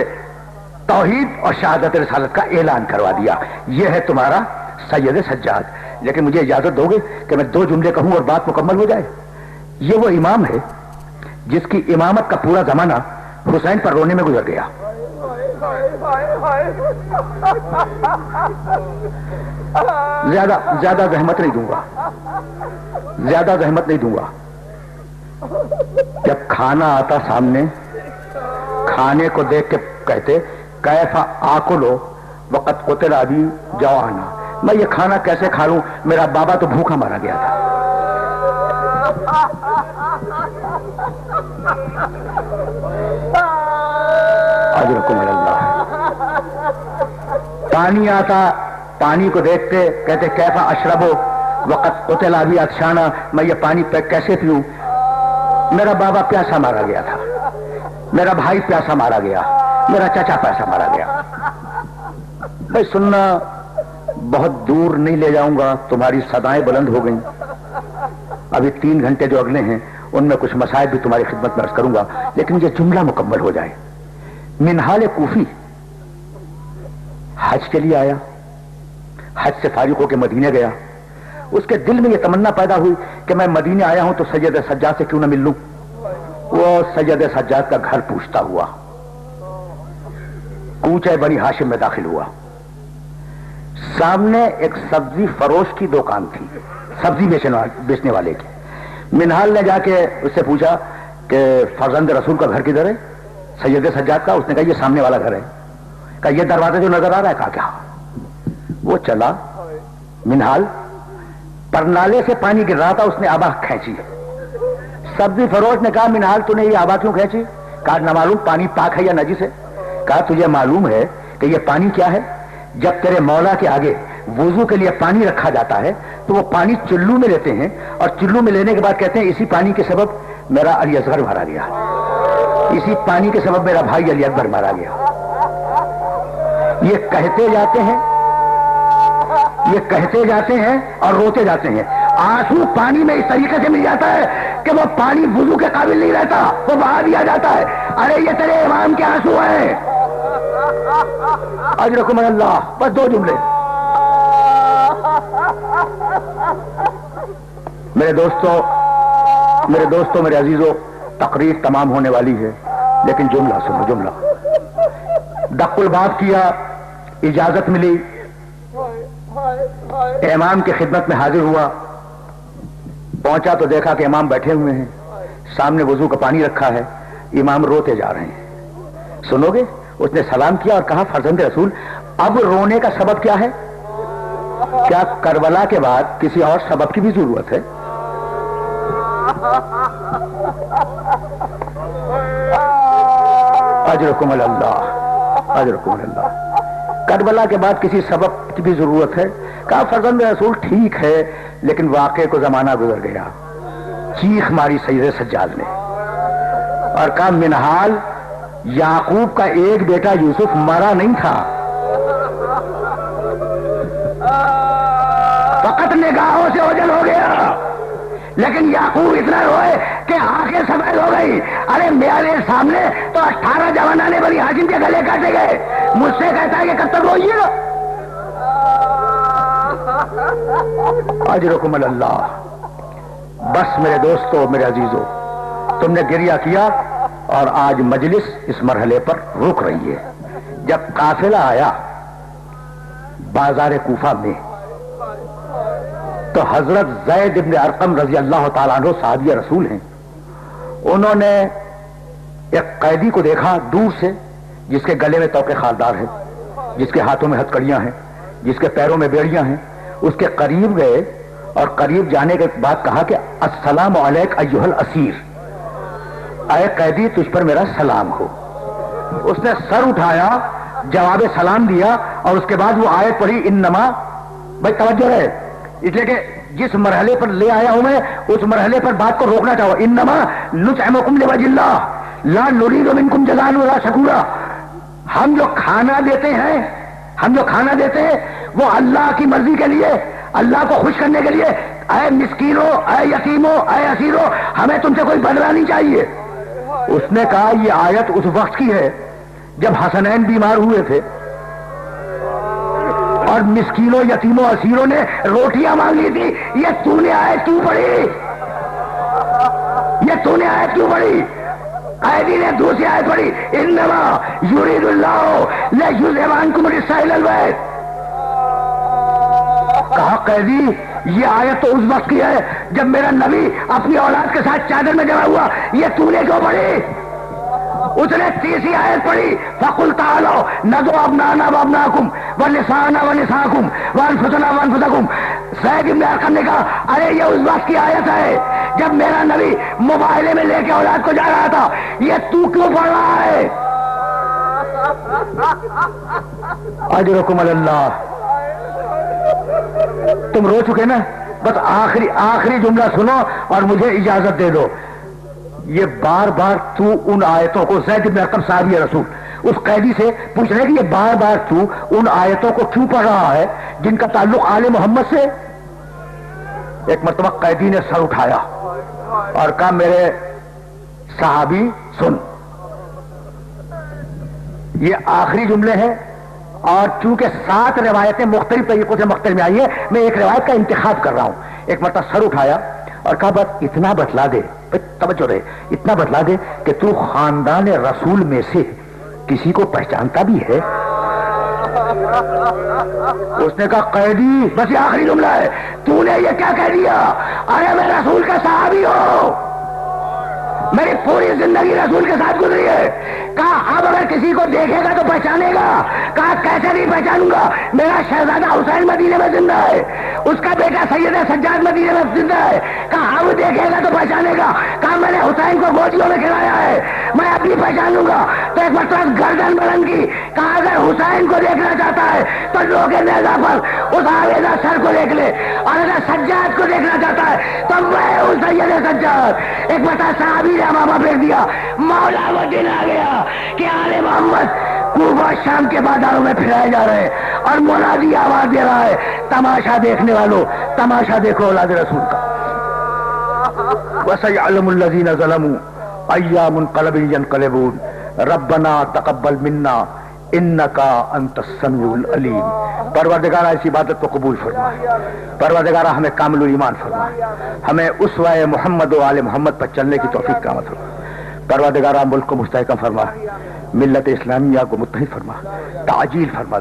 توحید اور شہادت رسالت کا اعلان کروا دیا. یہ ہے تمہارا سید سجاد. لیکن مجھے اجازت دو گے کہ میں 2 جملے کہوں اور بات مکمل ہو جائے. یہ وہ امام ہے جس کی امامت کا پورا زمانہ حسین پر رونے میں گزر گیا. زیادہ زحمت نہیں دوں گا، زیادہ زحمت نہیں دوں گا. جب کھانا آتا سامنے، کھانے کو دیکھ کے کہتے کیف آکلو وقت قتل ابی جوانا، میں یہ کھانا کیسے کھا لوں، میرا بابا تو بھوکا مارا گیا تھا. اجرکم اللہ. پانی آتا، پانی کو دیکھتے کہتے کیف اشربو وقت قتل ابی عطشانا، میں یہ پانی کیسے پیوں، میرا بابا پیاسا مارا گیا تھا، میرا بھائی پیاسا مارا گیا، میرا چچا پیاسا مارا گیا. بھائی سننا، بہت دور نہیں لے جاؤں گا، تمہاری صدائیں بلند ہو گئیں. ابھی 3 گھنٹے جو اگلے ہیں ان میں کچھ مسائل بھی تمہاری خدمت میں عرض کروں گا، لیکن یہ جملہ مکمل ہو جائے. منہال کوفی حج کے لیے آیا، حج سے فارغ ہو کے مدینے گیا. اس کے دل میں یہ تمنا پیدا ہوئی کہ میں مدینے آیا ہوں تو سید سجاد سے کیوں نہ مل لوں. وہ سید سجاد کا گھر پوچھتا ہوا کوچے بنی ہاشم میں داخل ہوا. سامنے ایک سبزی فروش کی دکان تھی، سبزی بیچنے والے کی. منہال نے جا کے اس سے پوچھا کہ فرزند رسول کا گھر کدھر ہے، سید سجاد کا. اس نے کہا یہ سامنے والا گھر ہے. کہا یہ دروازہ جو نظر آ رہا ہے، کہا کیا. وہ چلا منہال، پرنالے سے پانی گر رہا تھا، اس نے آبا کھینچی. سبزی فروش نے کہا منہال تو نے یہ آبا کیوں کھینچی. کہا نہ معلوم پانی پاک ہے یا نجس ہے. کہا تجھے معلوم ہے کہ یہ پانی کیا ہے، جب تیرے مولا کے آگے وضو کے لیے پانی رکھا جاتا ہے تو وہ پانی چلو میں لیتے ہیں، اور چلو میں لینے کے بعد کہتے ہیں اسی پانی کے سبب میرا علی اصغر مارا گیا، اسی پانی کے سبب میرا بھائی علی اکبر مارا گیا. یہ کہتے جاتے ہیں، یہ کہتے جاتے ہیں اور روتے جاتے ہیں. آنسو پانی میں اس طریقے سے مل جاتا ہے کہ وہ پانی وضو کے قابل نہیں رہتا، وہ بہا دیا جاتا ہے. ارے یہ تیرے امام کے آنسو ہیں. اجرکم اللہ. بس 2 جملے. میرے دوستوں میرے عزیزوں، تقریر تمام ہونے والی ہے، لیکن جملہ سنو. جملہ دق الباب کیا، اجازت ملی، امام کی خدمت میں حاضر ہوا. پہنچا تو دیکھا کہ امام بیٹھے ہوئے ہیں، سامنے وضو کا پانی رکھا ہے، امام روتے جا رہے ہیں. سنو گے؟ اس نے سلام کیا اور کہا فرزند رسول اب رونے کا سبب کیا ہے؟ کیا کربلا کے بعد کسی اور سبب کی بھی ضرورت ہے؟ اجرکم اللہ، اجرکم اللہ. کربلا کے بعد کسی سبب کی بھی ضرورت ہے؟ کہا فرزند رسول ٹھیک ہے، لیکن واقعے کو زمانہ گزر گیا. چیخ ماری سید سجاد نے اور کہا منہال، یعقوب کا ایک بیٹا یوسف مرا نہیں تھا، فقط نگاہوں سے اوجل ہو گیا، لیکن یعقوب اتنا روئے کہ آنکھیں سفید ہو گئی. ارے میرے سامنے تو 18 جوانان بنی ہاشم کے گلے کاٹے گئے، مجھ سے کہتا ہے کہ کب تک روئیے گا. اجرکم اللہ. بس میرے دوستو میرے عزیزو، تم نے گریہ کیا اور آج مجلس اس مرحلے پر رک رہی ہے. جب قافلہ آیا بازار کوفہ میں تو حضرت زید بن ارقم رضی اللہ تعالیٰ عنہ صحابی رسول ہیں، انہوں نے ایک قیدی کو دیکھا دور سے، جس کے گلے میں توقے خالدار ہے، جس کے ہاتھوں میں ہتھکڑیاں ہیں، جس کے پیروں میں بیڑیاں ہیں. اس کے قریب گئے اور قریب جانے کے بعد کہا کہ السلام علیک ایھا الاسیر، اے قیدی تجھ پر میرا سلام ہو. اس نے سر اٹھایا، جواب سلام دیا اور اس کے بعد وہ آیت پڑھی انما. بھائی توجہ ہے، اس لیے کہ جس مرحلے پر لے آیا ہوں میں اس مرحلے پر بات کو روکنا چاہو. انما نطعمکم لوجہ اللہ لا نرید منکم جزاء ولا شکورا. ہم جو کھانا دیتے ہیں وہ اللہ کی مرضی کے لیے، اللہ کو خوش کرنے کے لیے. اے مسکینوں، اے یتیموں، اے اسیروں، ہمیں تم سے کوئی بدلہ نہیں چاہیے. اس نے کہا یہ آیت اس وقت کی ہے جب حسنین بیمار ہوئے تھے اور مسکینوں، یتیموں، اسیروں نے روٹیاں مانگ لی تھی. یہ تو نے آیت کیوں پڑھی؟ قیدی نے دوسری آیت پڑھی انما یرید اللہ لیذھب عنکم الرجس اہل البیت. کہا قیدی یہ آیت تو اس وقت کی ہے جب میرا نبی اپنی اولاد کے ساتھ چادر میں جمع ہوا, یہ تو نے کیوں پڑھی؟ اس نے تیسری آیت پڑھی فقل تعالوا ندعو ابناءنا وابناءکم ونساءنا ونساءکم وانفسنا وانفسکم. زید بن ارقم نے کہا ارے یہ اس وقت کی آیت ہے جب میرا نبی موبائل میں لے کے اولاد کو جا رہا تھا, یہ تو کیوں پڑھ رہا ہے؟ اجرکم علی اللہ. تم رو چکے نا, بس آخری جملہ سنو اور مجھے اجازت دے دو. یہ بار بار تو ان آیتوں کو, زید بن ارقم صحابی رسول اس قیدی سے پوچھ رہے کہ یہ بار بار تو ان آیتوں کو کیوں پڑھ رہا ہے جن کا تعلق آل محمد سے. ایک مرتبہ قیدی نے سر اٹھایا اور کہا میرے صحابی سن, یہ آخری جملے ہیں اور چونکہ 7 روایتیں مختلف طریقوں سے مختلف میں آئی ہے, میں ایک روایت کا انتخاب کر رہا ہوں. ایک مرتبہ سر اٹھایا اور کہا بس اتنا بتلا دے, توجہ رہے, اتنا بتلا دے کہ تو خاندان رسول میں سے کسی کو پہچانتا بھی ہے. اس نے کہا قیدی بس یہ آخری جملہ ہے, تو نے یہ کیا کہہ دیا؟ ارے میں رسول کا صحابی ہوں, میری پوری زندگی رسول کے ساتھ گزری ہے. کہا اب اگر کسی کو دیکھے گا تو پہچانے گا. کہا کیسے نہیں پہچانوں گا, میرا شہزادہ حسین مدینے میں زندہ ہے, اس کا بیٹا سید سجاد مدینے میں زندہ ہے. کہا اب دیکھے گا تو پہچانے گا. کہا میں نے حسین کو گوجیوں میں کھلایا ہے, میں اپنی پہچانوں گا. تو ایک مرتبہ گردن بلند کی, کہا اگر حسین کو دیکھنا چاہتا ہے تو لوگ نیزہ پر اس آویزہ سر کو دیکھ لے, اور اگر سجاد کو دیکھنا چاہتا ہے تو میں ہوں سید سجاد. ایک مرتبہ صحابی نے امامہ پھیر دیا, مولا وہ دن آ گیا کہ آل محمد کوفہ شام کے بازاروں میں پھرائے جا رہے ہیں اور منادی آواز دے رہا ہے تماشا دیکھنے والوں, تماشا دیکھو اولاد رسول کا. وَسَيَعْلَمُ الَّذِينَ ظَلَمُوا أَيَّ مُنقَلَبٍ يَنقَلِبُونَ رَبَّنَا تَقَبَّلْ مِنَّا إِنَّكَ أَنْتَ السَّمِيعُ الْعَلِيمُ. پروردگارہ اس عبادت کو قبول فرما, پروردگارہ ہمیں کامل ایمان فرما, ہمیں اسوہ محمد و آل محمد پر چلنے کی توفیق کا عطا فرما. پروردگارہ ملک کو مستحکم فرما, ملت اسلامیہ کو متحد فرما, تعجیل فرما.